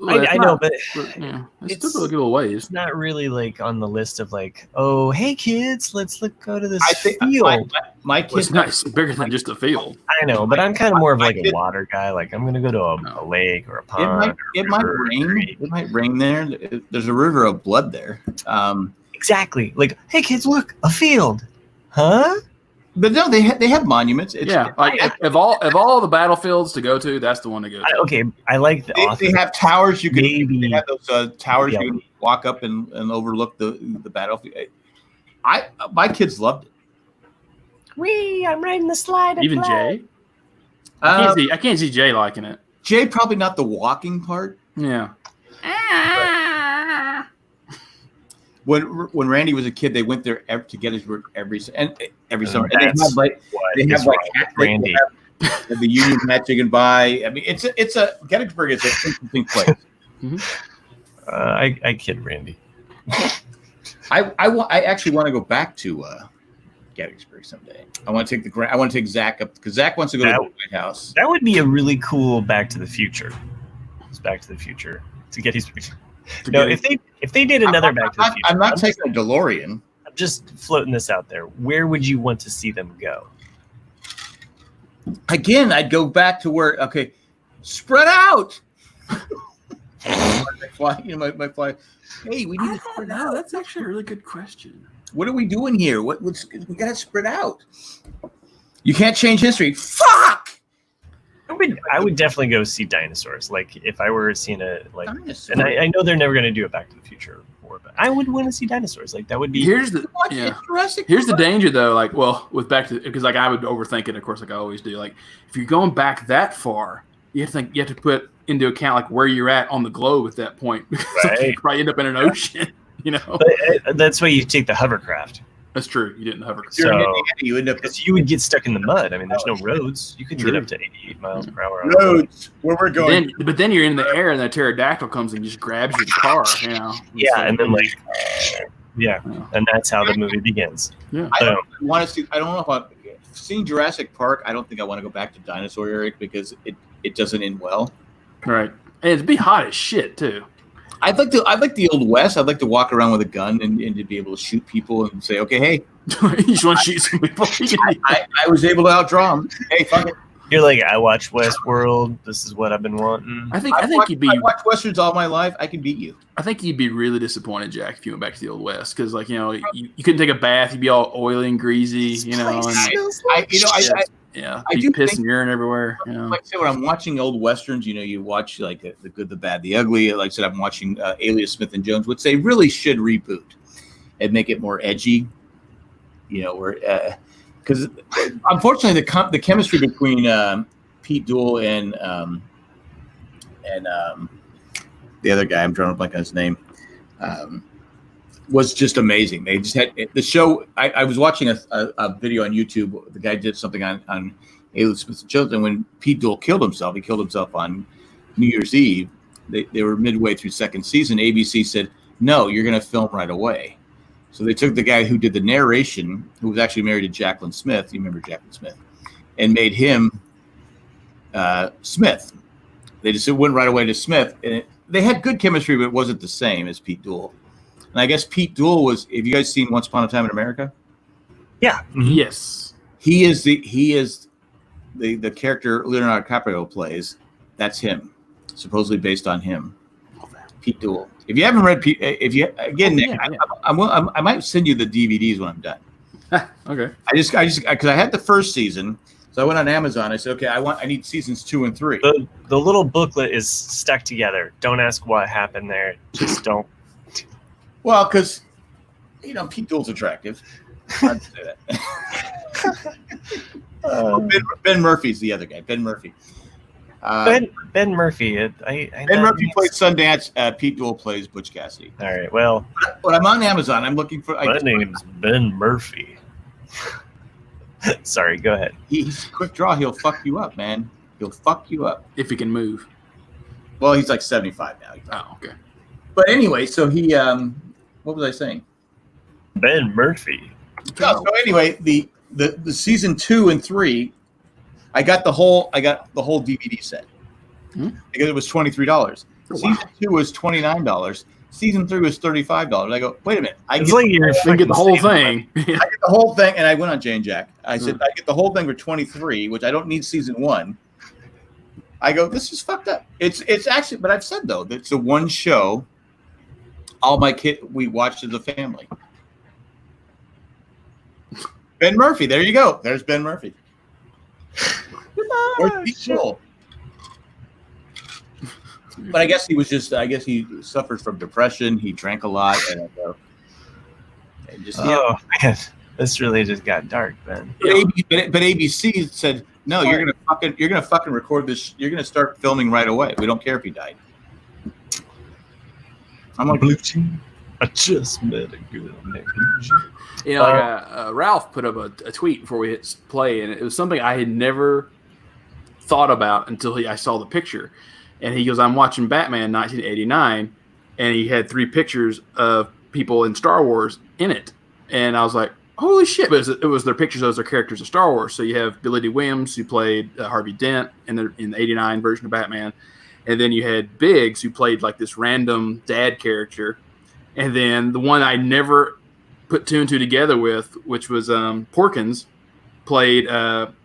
I know, but it's still a good ways. It's not really like on the list of like, oh, hey kids, let's go to this field. My kids, it's nice, bigger than just a field. I know, but I'm kind of more of like a water guy. Like I'm gonna go to a lake or a pond. It might rain. It might rain there. There's a river of blood there. Exactly. Like, hey kids, look, a field, huh? But no, they have monuments. Of all the battlefields to go to, that's the one to go to. Okay, I like they have towers. They have those towers you can walk up and overlook the battlefield. My kids loved it. I'm riding the slide. Even Jay. I can't see Jay liking it. Jay probably not the walking part. Yeah. When Randy was a kid, they went there to Gettysburg every summer. And they have Randy. The Union hat you can buy. I mean, Gettysburg is an interesting place. Mm-hmm. I kid Randy. I actually want to go back to Gettysburg someday. I want to take Zach up because Zach wants to go to the White House. That would be a really cool Back to the Future. It's Back to the Future to Gettysburg. No, if they did another Back to the Future, I'm not taking a DeLorean. I'm just floating this out there. Where would you want to see them go? Again, I'd go back to where. Okay, spread out. my fly. Hey, we need to spread out. That's actually a really good question. What are we doing here? We got to spread out. You can't change history. Fuck. I would definitely go see dinosaurs. Like if I were seeing dinosaurs. And I know they're never going to do it Back to the Future before, but I would want to see dinosaurs. Like that would be. Here's the danger though. Like, well, with back to because like I would overthink it, of course, like I always do. Like if you're going back that far, you have to put into account like where you're at on the globe at that point. Right. You probably end up in an ocean. But that's why you take the hovercraft. That's true. You didn't hover. So you end up because you would get stuck in the mud. I mean, there's no roads. You could get up to 88 miles per hour. Roads where we're going. But then you're in the air and the pterodactyl comes and just grabs your car. Yeah, and then and that's how the movie begins. Yeah. I don't want to see. I don't know about seeing Jurassic Park. I don't think I want to go back to dinosaur era because it doesn't end well. Right, and it'd be hot as shit too. I'd like the Old West. I'd like to walk around with a gun and to be able to shoot people and say, okay, hey. You just want to shoot some people. I was able to outdraw them. Hey, fuck it. You're like, I watch Westworld. This is what I've been wanting. I think you'd be. I watched westerns all my life. I can beat you. I think you'd be really disappointed, Jack, if you went back to the Old West, because like you couldn't take a bath. You'd be all oily and greasy, And, I be piss and urine everywhere. Like I say, when I'm watching old westerns, you watch like the good, the bad, the ugly. Like I said, I'm watching Alias Smith and Jones, which they really should reboot and make it more edgy. Where because unfortunately the chemistry between Pete Duel and the other guy, I'm drawing a blank on his name, was just amazing. They just had the show. I was watching a video on YouTube. The guy did something on Alias Smith and Jones, and when Pete Duel killed himself, he killed himself on New Year's Eve. They were midway through second season. ABC said, "No, you're going to film right away." So they took the guy who did the narration, who was actually married to Jacklin Smith. You remember Jacklin Smith, and made him Smith. They just went right away to Smith, and they had good chemistry, but it wasn't the same as Pete Duel. And I guess Pete Duel was. Have you guys seen Once Upon a Time in America? Yeah. Mm-hmm. Yes. He is the character Leonardo DiCaprio plays. That's him, supposedly based on him. Pete Duel. If you haven't read Pete, Nick, I might send you the DVDs when I'm done. Okay. I just because I had the first season, so I went on Amazon. I said, okay, I need seasons 2 and 3. The little booklet is stuck together. Don't ask what happened there. Just don't. Well, because Pete Duel's attractive. I'd say that. Ben Murphy's the other guy. Ben Murphy. Ben Murphy. Ben Murphy plays Sundance. Pete Duel plays Butch Cassidy. All right. Well, when I'm on Amazon, I'm looking for. My name's Ben Murphy. Sorry. Go ahead. He's a quick draw. He'll fuck you up, man. He'll fuck you up if he can move. Well, he's like 75 now. Oh, okay. But anyway, so he. What was I saying? Ben Murphy. So anyway, the season 2 and 3. I got the whole DVD set because it was $23. Oh, wow. Season 2 was $29. Season 3 was $35. I go, wait a minute. I get the whole thing. I get the whole thing, and I went on Jane Jack. I said, I get the whole thing for $23, which I don't need season 1. I go, this is fucked up. It's actually, but I've said though, that it's the one show all my we watched as a family. Ben Murphy, there you go. There's Ben Murphy. Cool. But I guess he suffers from depression. He drank a lot, and man, this really just got dark, Ben. But ABC said, no, you're gonna fucking record this. You're gonna start filming right away. We don't care if he died. I'm like, blue team. I just met a girl named Blue. Ralph put up a tweet before we hit play, and it was something I had never thought about until I saw the picture. And he goes, I'm watching Batman 1989, and he had 3 pictures of people in Star Wars in it. And I was like, holy shit. But it was their pictures of their characters of Star Wars. So you have Billy D. Williams, who played Harvey Dent in the 89 version of Batman. And then you had Biggs, who played like this random dad character. And then the one I never put 2 and 2 together with, which was Porkins, played isn't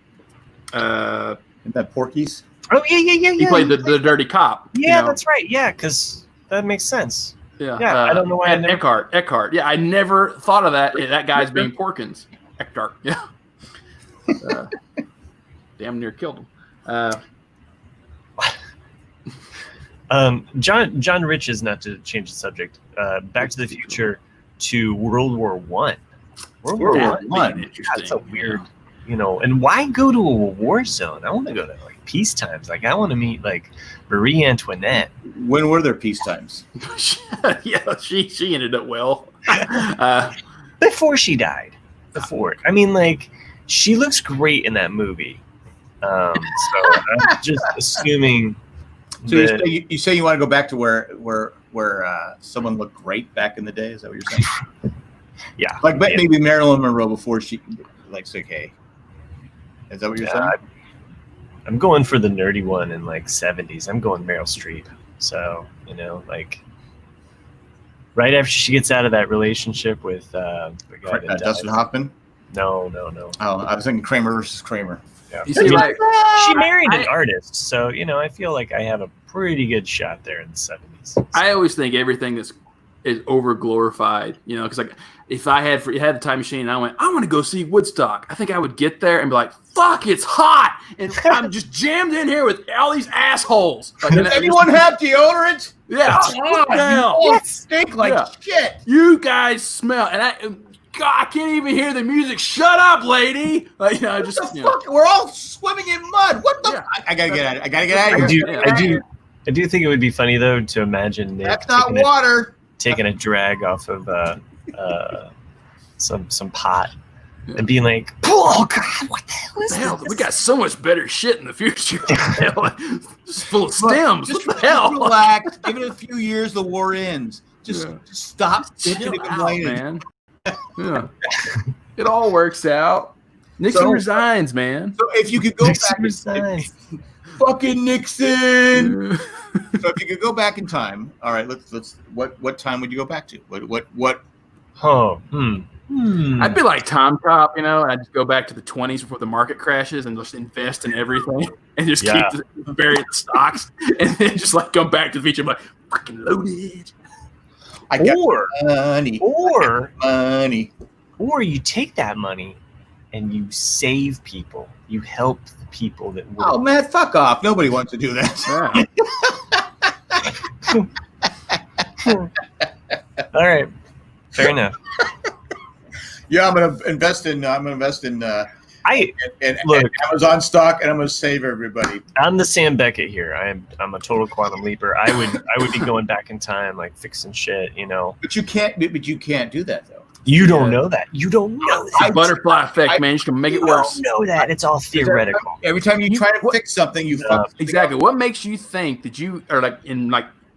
that Porky's? Oh yeah. He played the dirty cop. Yeah, that's right. Yeah, because that makes sense. Yeah, I don't know why. Eckhart. Yeah, I never thought of that. That guy's being Porkins. Eckhart. Yeah. Damn near killed him. John Rich's, not to change the subject. Back to the Future to World War One. World War One. That's a weird, And why go to a war zone? I want to go to like peace times. Like I want to meet like Marie Antoinette. When were there peace times? Yeah, she ended up well. Before she died. I mean, like she looks great in that movie. So I'm just assuming. So you say you want to go back to where someone looked great back in the day? Is that what you're saying? Yeah. Like maybe Marilyn Monroe before she likes okay. Is that what you're saying? I'm going for the nerdy one in like 70s. I'm going Meryl Streep. So, like right after she gets out of that relationship with the guy that Dustin Hoffman? No. Oh, I was thinking Kramer versus Kramer. Yeah. You see, like She married an artist, so I feel like I have a pretty good shot there in the 70s. I always think everything is over glorified, because like if I had the time machine and I want to go see Woodstock, I think I would get there and be like, fuck, it's hot, and I'm just jammed in here with all these assholes. Like, Does anyone have deodorant? Yeah, You stink like shit. You guys smell, and God, I can't even hear the music. Shut up, lady. Like, Fuck? We're all swimming in mud. What the? Yeah. I gotta get out of it. I gotta get out of here. I do think it would be funny though to imagine Nick That's not water. taking a drag off of some pot and being like, "Oh God, what the hell is this? We got so much better shit in the future. Just full of stems. Just What the hell? relax. Give it a few years. The war ends. Just stop bitching Chill and out, complaining. man. Yeah. It all works out. Nixon resigns, man. So if you could go Nixon back, resigns. fucking Nixon. So if you could go back in time, all right. Let's. What time would you go back to? What? Oh, I'd be like Tom Top, and I'd just go back to the 20s before the market crashes and just invest in everything and just keep burying the stocks and then just like come back to the future and be like, fucking loaded. I got money. Or you take that money and you save people. You help the people that would. Oh man, fuck off! Nobody wants to do that. All right, fair enough. Yeah, I'm gonna invest in. Look, Amazon stock, and I'm gonna save everybody. I'm the Sam Beckett here. I'm a total quantum leaper. I would be going back in time, like fixing shit, But you can't. But you can't do that though. You don't know that. You don't know that. The butterfly effect, man. You can make it worse. You don't know that. It's all theoretical. Every time you try to fix something, you fuck. Exactly. What makes you think that you are like in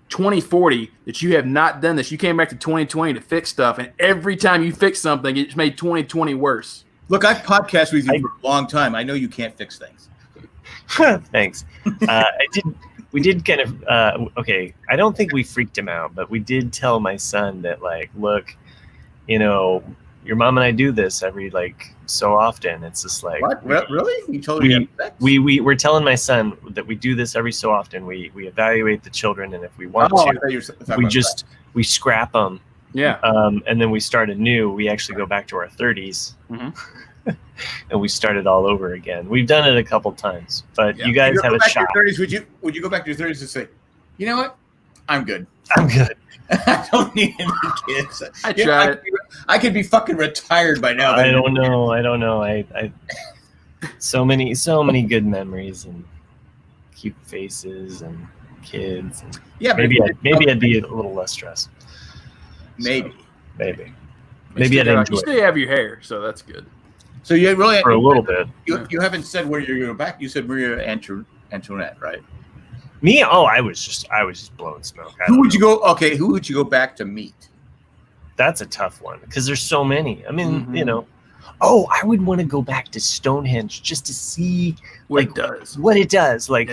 2040 that you have not done this? You came back to 2020 to fix stuff, and every time you fix something, it's made 2020 worse. Look, I've podcasted with you for a long time. I know you can't fix things. Thanks. We did kind of. Okay, I don't think we freaked him out, but we did tell my son that, like, look, your mom and I do this every so often. It's just like, what? Really? You told me we're telling my son that we do this every so often. We evaluate the children, and if we want to, we scrap them. Yeah. And then we start anew. We actually go back to our 30s, and we start it all over again. We've done it a couple times, but you guys have a shot. 30s, would you go back to your 30s and say, you know what? I'm good. I don't need any kids. I tried. I could be fucking retired by now. I don't know. I so many good memories and cute faces and kids. And maybe I'd be a little less stressed. Maybe I'd enjoy. You still have your hair, so that's good. So you really for a little bit. You haven't said where you're going back. You said Maria Antoinette, right? Me? Oh, I was just blowing smoke. Who would you go back to meet? That's a tough one because there's so many. I mean, Oh, I would want to go back to Stonehenge just to see what it does. Like,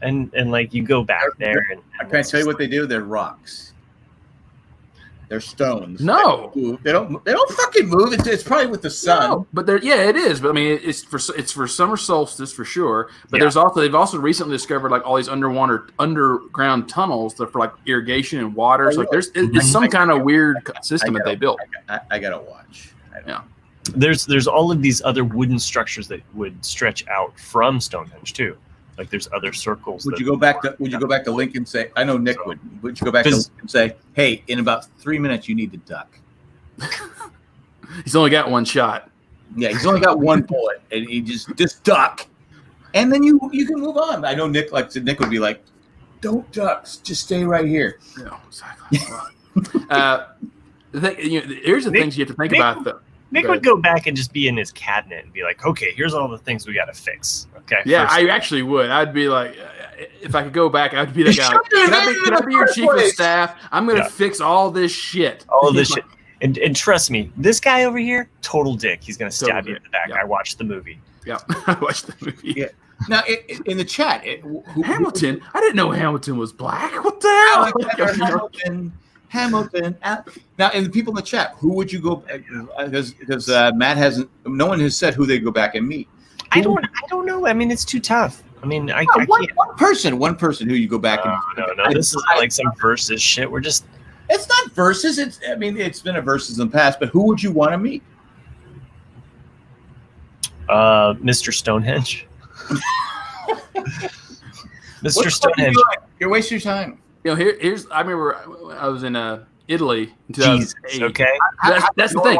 and like you go back there and I can't tell you what they do. They're rocks. They're stones. No, they don't fucking move. It's probably with the sun. No, but it is. But I mean, it's for summer solstice for sure. But they've also recently discovered like all these underground tunnels that for like irrigation and water. So like it's some kind of weird system that they built. I gotta watch. There's all of these other wooden structures that would stretch out from Stonehenge too. Like there's other circles. Would you go back to Lincoln and say, I know Nick would. Would you go back to Lincoln and say, hey, in about 3 minutes you need to duck? He's only got one shot. Yeah, he's only got one bullet, and he just duck, and then you can move on. I know Nick would be like, don't duck, just stay right here. Yeah, exactly. Here's the things you have to think about though. Nick would go back and just be in his cabinet and be like, okay, here's all the things we got to fix. Okay. Yeah, I actually would. I'd be like, if I could go back, I'd be the guy. Can I be your chief of staff? I'm going to fix all this shit. All of this shit. And trust me, this guy over here, total dick. He's going to stab you in the back. Yeah. I watched the movie. Yeah, I watched the movie. Yeah. Now, in the chat, Hamilton. I didn't know Hamilton was black. What the hell? Hamilton. Now, and the people in the chat, who would you go? Because Matt hasn't. No one has said who they go back and meet. I don't know. I mean, it's too tough. I mean, I one person who you go back and no. This is like some versus shit. We're just. It's not versus. It's been a versus in the past. But who would you want to meet? Mr. Stonehenge. Mr. Stonehenge. You're wasting your time. Here's. I remember I was in Italy in 2008. Jesus, okay. That's the thing.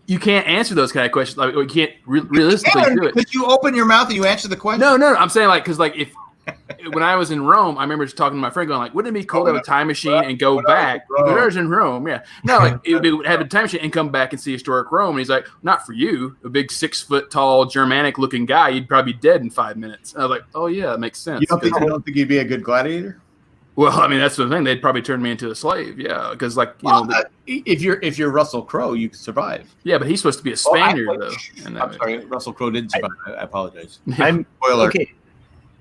You can't answer those kind of questions. Like you can't realistically do it. Because you open your mouth and you answer the question. No. I'm saying like because like if when I was in Rome, I remember just talking to my friend, going like, "Wouldn't it be cool to have a time machine and go back?" I was in Rome, yeah. No, like it would be have a time machine and come back and see historic Rome. And he's like, "Not for you, a big 6 foot tall Germanic-looking guy. You'd probably be dead in 5 minutes." And I was like, "Oh yeah, that makes sense." You don't think you'd be a good gladiator? Well, I mean, that's the thing. They'd probably turn me into a slave, yeah, because like if you're Russell Crowe, you could survive. Yeah, but he's supposed to be a Spaniard though. I'm sorry, Russell Crowe didn't survive. I apologize. Spoiler. Okay.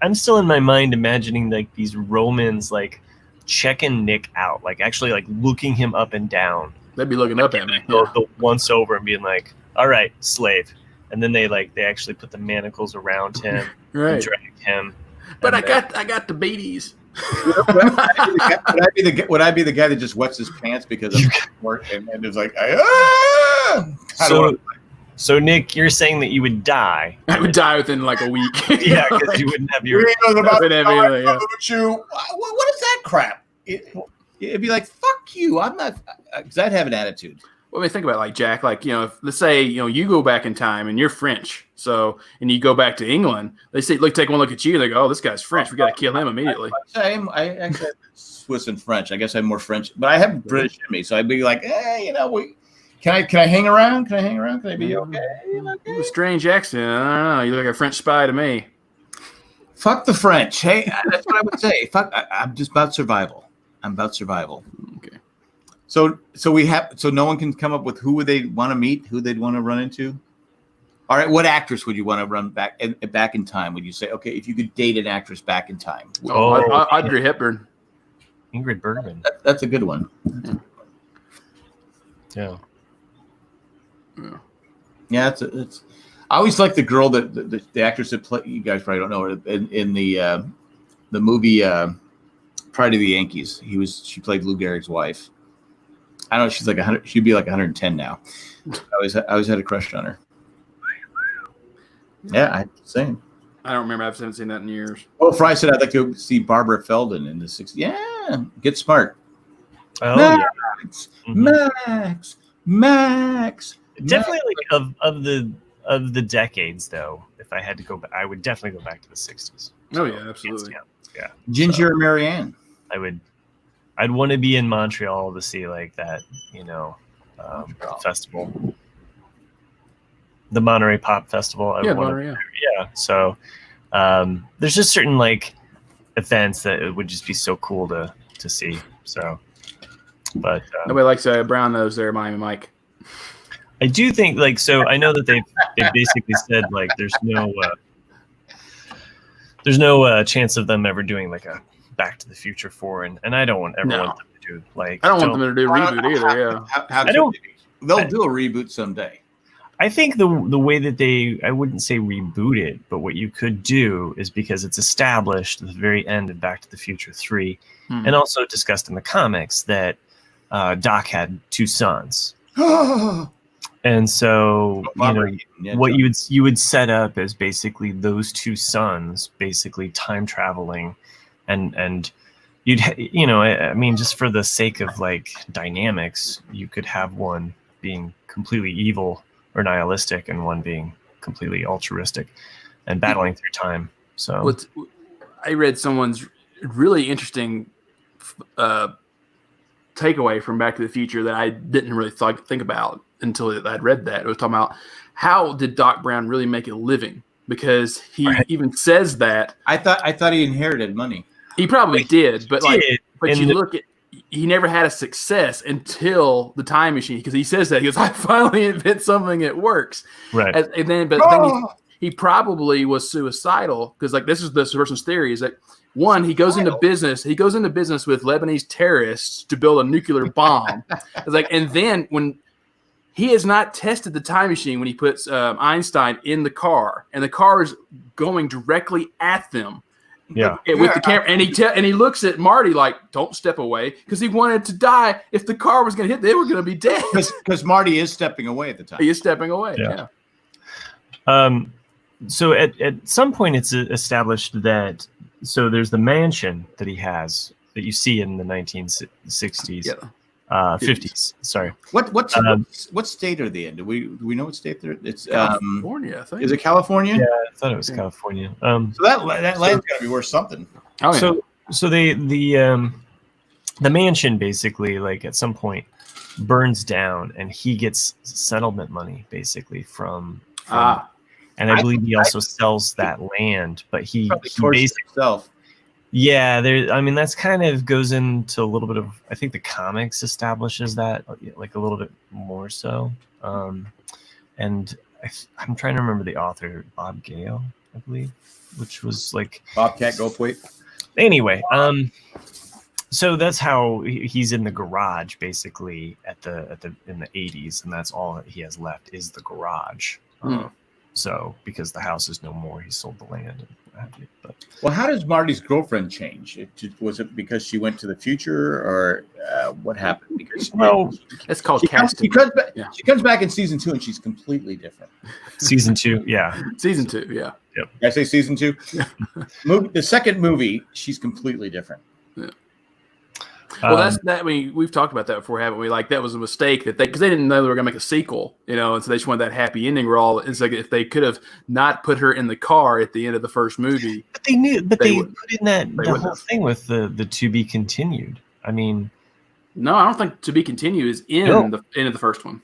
I'm still in my mind imagining like these Romans like checking Nick out, like actually like looking him up and down. They'd be looking up at me. Go once over and being like, "All right, slave," and then they actually put the manacles around him and drag him. But I got the beaties. Would I be the guy that just wets his pants because of work and is like, So Nick, you're saying that you would die? I would die within like a week. Yeah, because you wouldn't have your. What is that crap? It'd be like, fuck you. I'm not. Because I'd have an attitude. Well, I mean, think about it, like Jack. Like if, let's say you go back in time and you're French, and you go back to England. They say, take one look at you. And they go, "Oh, this guy's French. We got to kill him immediately." I actually have Swiss and French. I guess I'm more French, but I have British in me, so I'd be like, Can I hang around? Can I be okay? A strange accent. I don't know. You look like a French spy to me. Fuck the French. Hey, that's what I would say. Fuck. I'm just about survival. Okay. So no one can come up with who would they want to meet, who they'd want to run into. All right, what actress would you want to run back in time? Would you say, okay, if you could date an actress back in time? Audrey Hepburn. Ingrid Bergman. That's a good one. Yeah. Yeah, it's. I always like the girl that the actress that play. You guys probably don't know her in the movie Pride of the Yankees. She played Lou Gehrig's wife. I don't know. She's like 100. She'd be like 110 now. I always had a crush on her. Yeah, same. I don't remember. I haven't seen that in years. Well, Fry said I'd like to see Barbara Feldon in the 60s. Yeah, get smart. Oh, Max. Definitely, like of the decades, though. If I had to go back, I would definitely go back to the 60s. Oh yeah, absolutely. Yeah. Ginger and Marianne. I'd want to be in Montreal to see like that, festival, the Monterey Pop Festival. Monterey. Yeah. So there's just certain like events that it would just be so cool to see. So, but nobody likes a brown nose there, Miami Mike. I do think I know that they've basically said like there's no chance of them ever doing like a Back to the Future 4, and I don't want everyone to do like. I don't want them to do a reboot either. Yeah, they'll do a reboot someday. I think the way that I wouldn't say reboot it, but what you could do is, because it's established at the very end of Back to the Future 3, and also discussed in the comics that Doc had 2 sons. And so, what you would set up is basically those 2 sons basically time traveling, and you'd I mean, just for the sake of like dynamics, you could have one being completely evil or nihilistic and one being completely altruistic and battling through time. So I read someone's really interesting takeaway from Back to the Future that I didn't really think about until I'd read that. It was talking about how did Doc Brown really make a living, because he even says that. I thought he inherited money. He probably did, but look at, he never had a success until the time machine, because he says that he goes, "I finally invent something that works." Right. Then he probably was suicidal, because like this is the person's theory is that one, he goes into business with Lebanese terrorists to build a nuclear bomb. It's like, and then when he has not tested the time machine when he puts Einstein in the car, and the car is going directly at them. Yeah. With the camera, and he looks at Marty like, "Don't step away," because he wanted to die. If the car was going to hit, they were going to be dead. Because Marty is stepping away at the time. He is stepping away. Yeah. So at some point it's established that there's the mansion that he has that you see in the 1960s, 50s. Sorry. What state are they in? Do we know what state they're? It's California. I think. Is it California? Yeah, I thought it was California. So that land's got to be worth something. Oh, yeah. So the mansion basically, like, at some point burns down, and he gets settlement money basically from and I believe he also sells that land, but he basically himself. Yeah, that's kind of goes into a little bit of, I think the comics establishes that like a little bit more so. And I'm trying to remember the author, Bob Gale, I believe, which was like Bobcat Goldthwait. Anyway, so that's how he's in the garage basically in the 80s, and that's all he has left is the garage. So because the house is no more, he sold the land and what have you. But well, how does Marty's girlfriend change? Was it because she went to the future, or what happened? Because it's called casting. She comes back in season 2, and she's completely different. Season 2, yeah. Season 2, yeah. Yep. Did I say season 2? Yeah. The second movie, she's completely different. Yeah. Well, that's that. We've talked about that before, haven't we? Like, that was a mistake because they didn't know they were going to make a sequel, and so they just wanted that happy ending. It's like if they could have not put her in the car at the end of the first movie, but they knew. But they put in the whole thing with the to be continued. I mean, no, I don't think to be continued is in the end of the first one.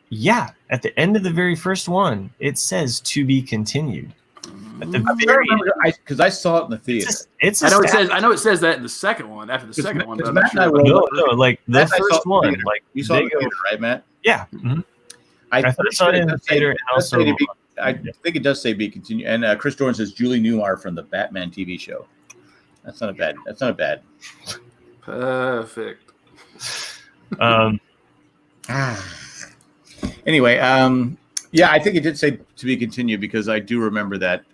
Yeah, at the end of the very first one, it says to be continued. At the very because I saw it in the theater. I know it says that in the second one. After the second one, but I'm not sure. No, like the first one, like you saw it in the theater, right, Matt? Yeah. Mm-hmm. I saw it in the theater, and also I think it does say be continued. And Chris Jordan says Julie Newmar from the Batman TV show. That's not a bad. Perfect. Anyway, yeah, I think it did say to be continued because I do remember that.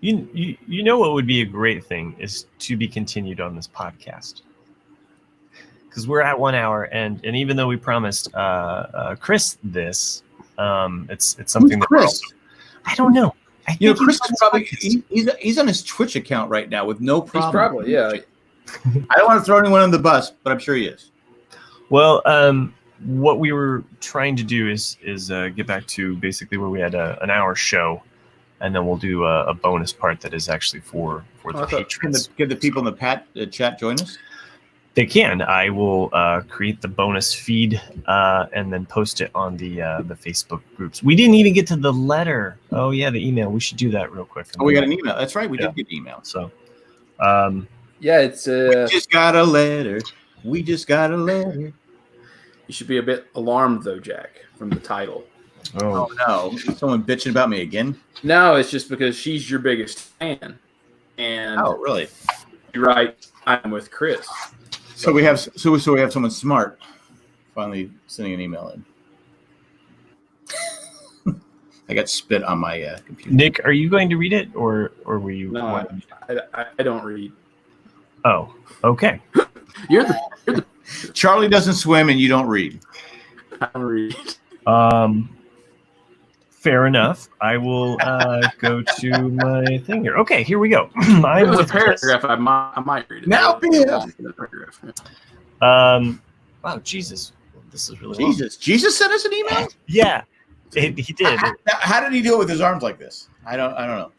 You know what would be a great thing is to be continued on this podcast, because we're at 1 hour, and even though we promised Chris this, it's something that Chris? I don't know. Chris is probably he's on his Twitch account right now with no problem. He's probably, yeah. I don't want to throw anyone on the bus, but I'm sure he is. Well, what we were trying to do is get back to basically where we had an hour show, and then we'll do a bonus part that is actually for the patrons. Can the people in the chat join us? They can. I will create the bonus feed and then post it on the Facebook groups. We didn't even get to the letter. Oh yeah, the email. We should do that real quick. Oh, we got an email. That's right. We did get email. So, yeah, it's. We just got a letter. We just got a letter. You should be a bit alarmed though, Jack, from the title. Oh no! Is someone bitching about me again? No, it's just because she's your biggest fan. And really? You're right. I'm with Chris. So we have someone smart finally sending an email in. I got spit on my computer. Nick, are you going to read it, or were you? No, I don't read. Oh, okay. You're the Charlie doesn't swim, and you don't read. I don't read. Fair enough. I will go to my thing here. Okay, here we go. I'm with a paragraph. I might read it. Now, wow, Jesus, this is really Jesus sent us an email. Yeah, he did. How did he do it with his arms like this? I don't know.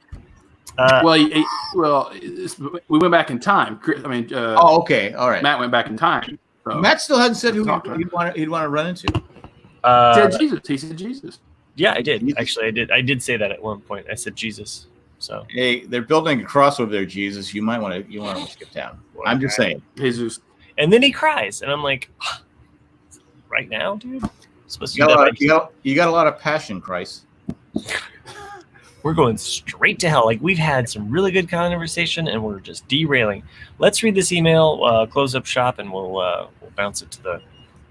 We went back in time. okay, all right. Matt went back in time. So. Matt still hasn't said who he'd want to run into. He said Jesus. He said Jesus. Yeah, I did. Actually, I did. I did say that at one point. I said Jesus. So hey, they're building a cross over there, Jesus. You might want to skip town. I'm just saying, Jesus. And then he cries, and I'm like, right now, dude. You got a lot of passion, Christ. We're going straight to hell. Like, we've had some really good conversation, and we're just derailing. Let's read this email, close up shop, and we'll bounce it to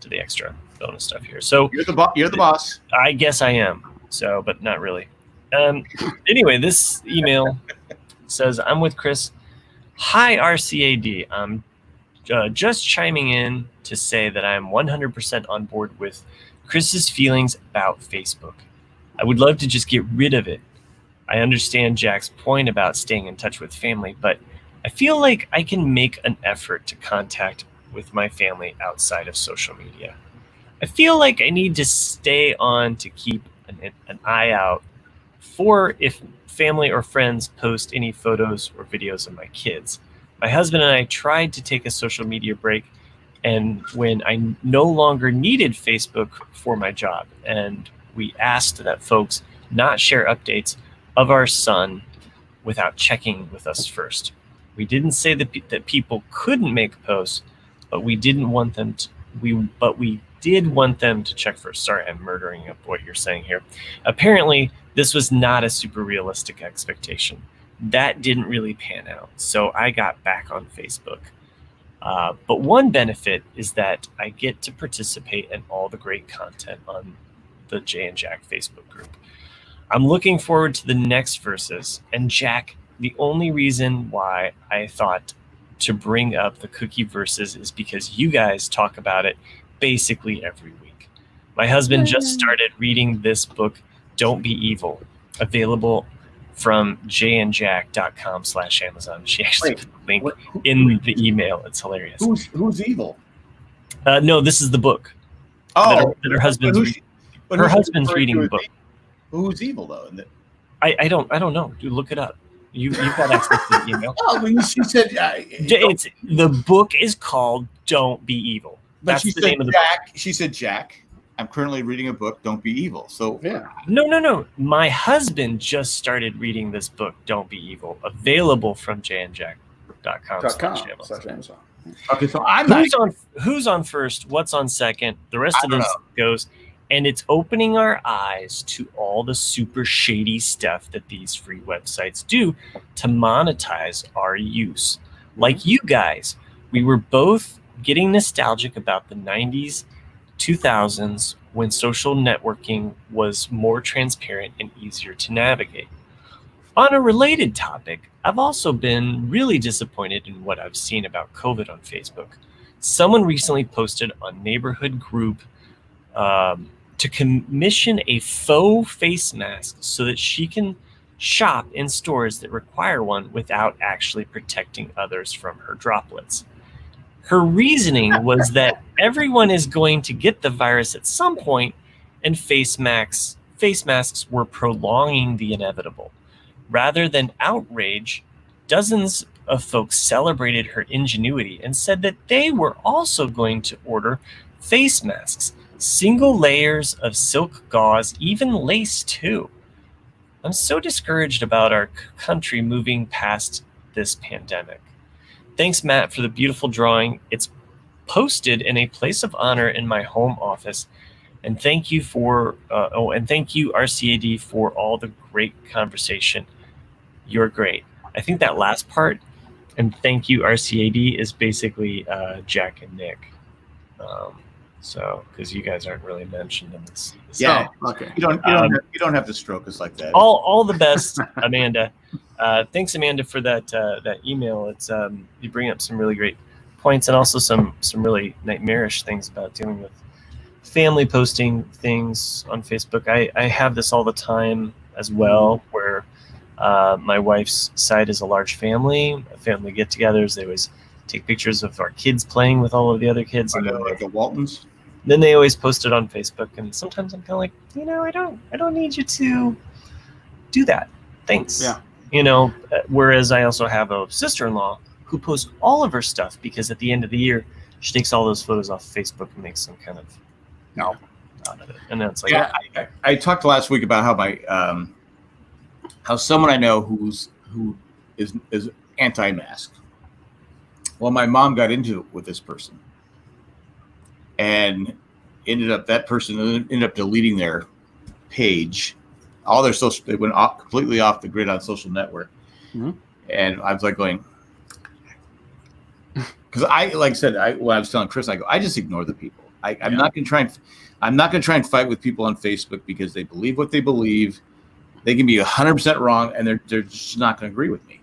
the extra. bonus stuff here. So You're the boss. I guess I am. So, but not really. Anyway, this email says, I'm with Chris. Hi, RCAD. I'm just chiming in to say that I'm 100% on board with Chris's feelings about Facebook. I would love to just get rid of it. I understand Jack's point about staying in touch with family, but I feel like I can make an effort to contact with my family outside of social media. I feel like I need to stay on to keep an eye out for if family or friends post any photos or videos of my kids. My husband and I tried to take a social media break, and when I no longer needed Facebook for my job, and we asked that folks not share updates of our son without checking with us first. We didn't say that people couldn't make posts, but we didn't want them to. We did want them to check first. Sorry, I'm murdering up what you're saying here. Apparently, this was not a super realistic expectation. That didn't really pan out, so I got back on Facebook. But one benefit is that I get to participate in all the great content on the Jay and Jack Facebook group. I'm looking forward to the next verses. And Jack, the only reason why I thought to bring up the cookie verses is because you guys talk about it basically every week. My husband just started reading this book, Don't Be Evil, available from jayandjack.com/Amazon. She actually put the link in the email. It's hilarious. Who's evil? No, this is the book. Oh, that her husband's reading. Her husband's reading the book. Who's evil though? I don't know. Dude, look it up. You've got access to the email. Oh, when she said the book is called Don't Be Evil. That's the name of the book. She said, Jack, I'm currently reading a book, Don't Be Evil. So Yeah. No. My husband just started reading this book, Don't Be Evil, available from jayandjack.com/Amazon. Okay, so who's on first, what's on second, the rest of this goes, and it's opening our eyes to all the super shady stuff that these free websites do to monetize our use. Like you guys, we were both getting nostalgic about the 90s, 2000s, when social networking was more transparent and easier to navigate. On a related topic, I've also been really disappointed in what I've seen about COVID on Facebook. Someone recently posted on Neighborhood Group to commission a faux face mask so that she can shop in stores that require one without actually protecting others from her droplets. Her reasoning was that everyone is going to get the virus at some point, and face masks were prolonging the inevitable. Rather than outrage, dozens of folks celebrated her ingenuity and said that they were also going to order face masks, single layers of silk gauze, even lace too. I'm so discouraged about our country moving past this pandemic. Thanks, Matt, for the beautiful drawing. It's posted in a place of honor in my home office. And thank you RCAD for all the great conversation. You're great. I think that last part, and thank you RCAD, is basically Jack and Nick. So, because you guys aren't really mentioned in this. Yeah. Oh, okay. You don't have to stroke us like that. All the best, Amanda. Thanks, Amanda, for that email. It's you bring up some really great points, and also some really nightmarish things about dealing with family posting things on Facebook. I have this all the time as well, where my wife's side is a large family get-togethers. They always take pictures of our kids playing with all of the other kids, and like the Waltons. Then they always post it on Facebook, and sometimes I'm kind of like, I don't need you to do that. Thanks. Yeah. Whereas I also have a sister-in-law who posts all of her stuff because at the end of the year, she takes all those photos off Facebook and makes some kind of out of it. And then it's like, I talked last week about how my how someone I know who is anti-mask. Well, my mom got into it with this person, and that person ended up deleting their page. All their social, they went completely off the grid on social network. Mm-hmm. And I was like going, because when I was telling Chris, I go, I just ignore the people. I'm not going to try and I'm not going to try and fight with people on Facebook because they believe what they believe. They can be 100% wrong, and they're just not going to agree with me.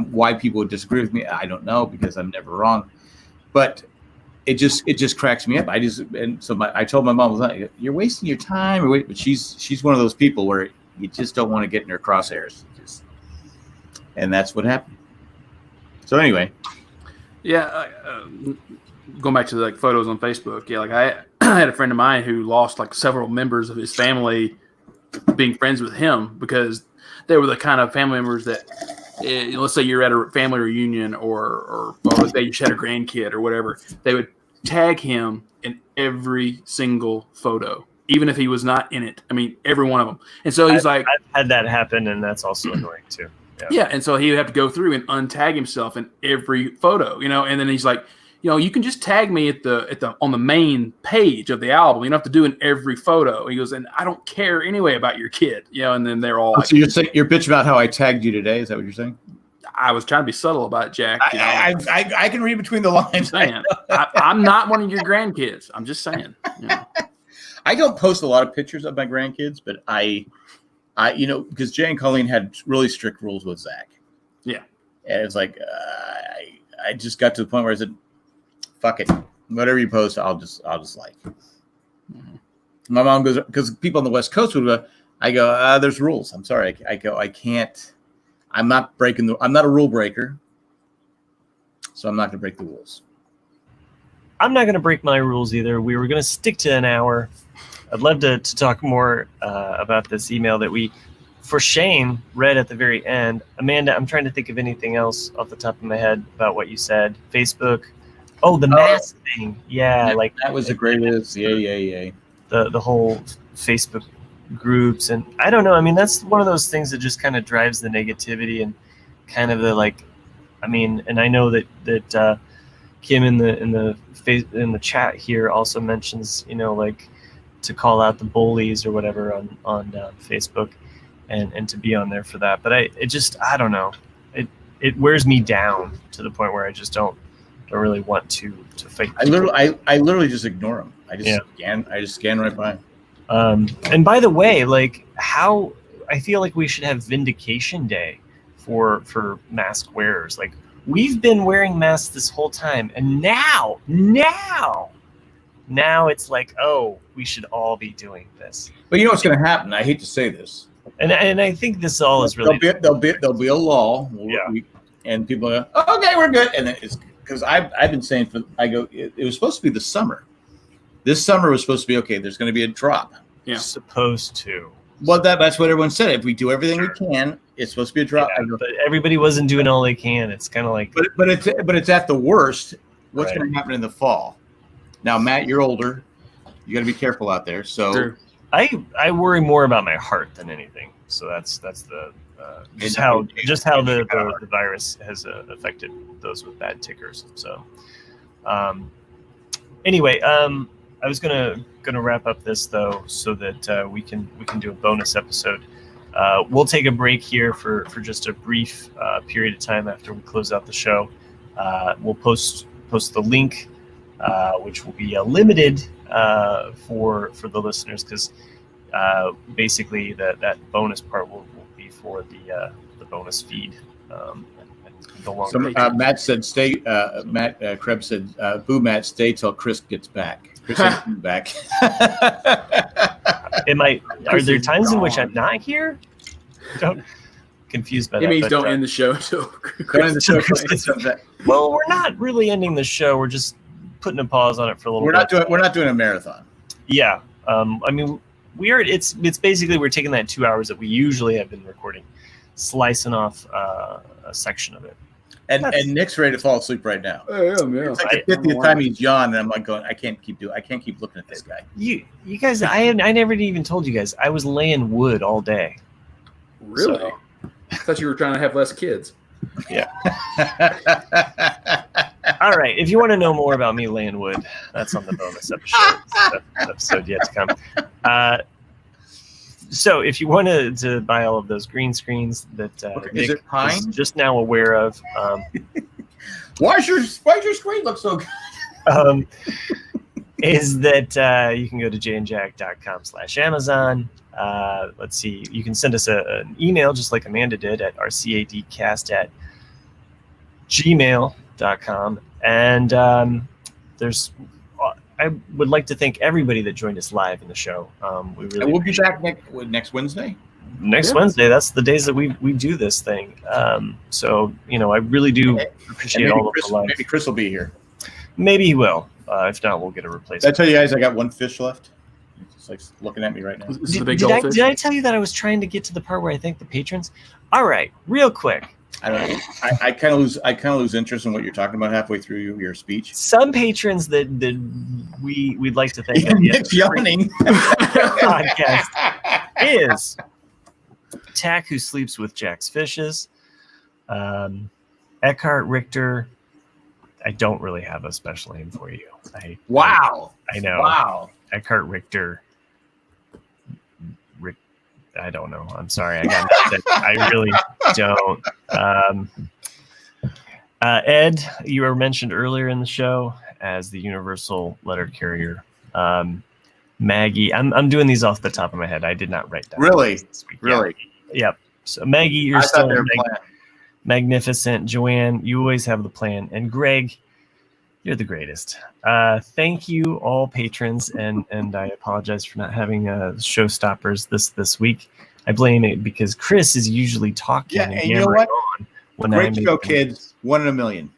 Why people would disagree with me, I don't know, because I'm never wrong. But it just cracks me up. I told my mom, "You're wasting your time." But she's one of those people where you just don't want to get in her crosshairs. And that's what happened. So anyway, yeah. Going back to like photos on Facebook, yeah, like I had a friend of mine who lost like several members of his family being friends with him because they were the kind of family members that, let's say you're at a family reunion or let's say you just had a grandkid or whatever, they would tag him in every single photo, even if he was not in it. I mean, every one of them. And so he's I've had that happen, and that's also annoying too. Yeah, and so he would have to go through and untag himself in every photo, and then he's like, you can just tag me on the main page of the album. You don't have to do it in every photo. He goes, and I don't care anyway about your kid, and then they're all like, so you're bitching about how I tagged you today. Is that what you're saying? I was trying to be subtle about it, Jack. I can read between the lines. I'm not one of your grandkids. I'm just saying. I don't post a lot of pictures of my grandkids, but I because Jay and Colleen had really strict rules with Zach. Yeah. And it's like, I just got to the point where I said, fuck it. Whatever you post, I'll just like. Mm-hmm. My mom goes, because people on the West Coast would go, I go, there's rules. I'm sorry. I go, I can't, I'm not a rule breaker. So I'm not going to break the rules. I'm not going to break my rules either. We were going to stick to an hour. I'd love to talk more about this email that we, for Shane, read at the very end. Amanda, I'm trying to think of anything else off the top of my head about what you said. Facebook. Oh, the mask thing. Yeah, like that was the greatest. Yeah. The whole Facebook groups, and I don't know. I mean, that's one of those things that just kind of drives the negativity and kind of the like. I mean, and I know that Kim in the chat here also mentions, like to call out the bullies or whatever on Facebook, and to be on there for that. But I don't know. It wears me down to the point where I just don't really want to fight. I literally just ignore them. I just scan right by. And by the way, like how I feel like we should have Vindication Day for mask wearers. Like we've been wearing masks this whole time, and now it's like, oh, we should all be doing this. But you know what's going to happen? I hate to say this, and I think this all is really there'll be a lull. And people go, oh, okay, we're good, and it's because I've been saying it was supposed to be the summer. This summer was supposed to be okay. There's going to be a drop. Yeah, supposed to. Well, that's what everyone said. If we do everything we can, it's supposed to be a drop. Yeah, but everybody wasn't doing all they can. It's kind of like, but it's at the worst. What's going to happen in the fall? Now, Matt, you're older. You got to be careful out there. So sure. I worry more about my heart than anything. So that's the just how the virus has affected those with bad tickers. So anyway, I was gonna wrap up this though, so that we can do a bonus episode. We'll take a break here for just a brief period of time after we close out the show. We'll post the link, which will be limited for the listeners, because basicrebasically that bonus part will be for the bonus feed. Matt said, "Stay." Matt Krebs said, "Boo, Matt, stay till Chris gets back." Chris is back. Are there times in which I'm not here? Don't confused by that. It means don't end the show until Well, we're not really ending the show. We're just putting a pause on it for a little bit. We're not doing a marathon. Yeah. I mean, it's basically we're taking that 2 hours that we usually have been recording, slicing off a section of it. And Nick's ready to fall asleep right now. Yeah. It's like the 50th time he's yawned, and I'm like going, I can't keep looking at this guy. You guys, I never even told you guys I was laying wood all day. Really? So, I thought you were trying to have less kids. Yeah. All right. If you want to know more about me laying wood, that's on the bonus episode yet to come. So if you want to buy all of those green screens that Nick is just now aware of, why does your screen look so good? is that you can go to jandjack.com/Amazon. Let's see. You can send us an email just like Amanda did at rcadcast@gmail.com. And I would like to thank everybody that joined us live in the show. We'll be back next Wednesday. Wednesday. That's the days that we do this thing. So, I really do appreciate all of the love. Maybe Chris will be here. Maybe he will. If not, we'll get a replacement. Did I tell you guys I got one fish left? It's like looking at me right now. This is the big goldfish. Did I tell you that I was trying to get to the part where I thank the patrons? All right, real quick. I don't know. I kind of lose interest in what you're talking about halfway through your speech. Some patrons that we'd like to thank. Nick's yawning. Podcast is Tack, who sleeps with Jack's fishes. Eckhart Richter. I don't really have a special name for you. Wow. I know. Wow. Eckhart Richter. I don't know. I'm sorry. I really don't. Ed, you were mentioned earlier in the show as the universal letter carrier. Maggie, I'm doing these off the top of my head. I did not write that. Really? This week. Really? Yeah. Yep. So Maggie, you're still magnificent. Joanne, you always have the plan. And Greg, you're the greatest. Thank you, all patrons, and I apologize for not having showstoppers this week. I blame it because Chris is usually talking and you know what? on when Great show, kids. 1 in a million.